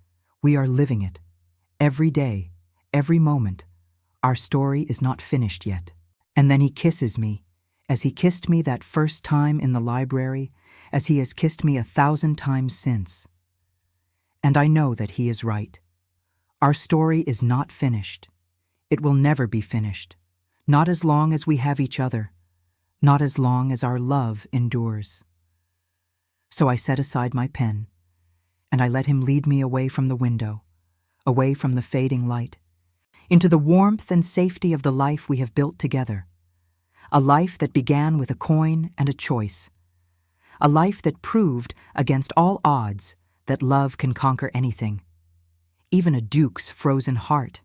"We are living it. Every day, every moment. Our story is not finished yet." And then he kisses me, as he kissed me that first time in the library, as he has kissed me 1,000 times since. And I know that he is right. Our story is not finished. It will never be finished, not as long as we have each other, not as long as our love endures. So I set aside my pen, and I let him lead me away from the window, away from the fading light, into the warmth and safety of the life we have built together, a life that began with a coin and a choice, a life that proved, against all odds, that love can conquer anything, even a duke's frozen heart.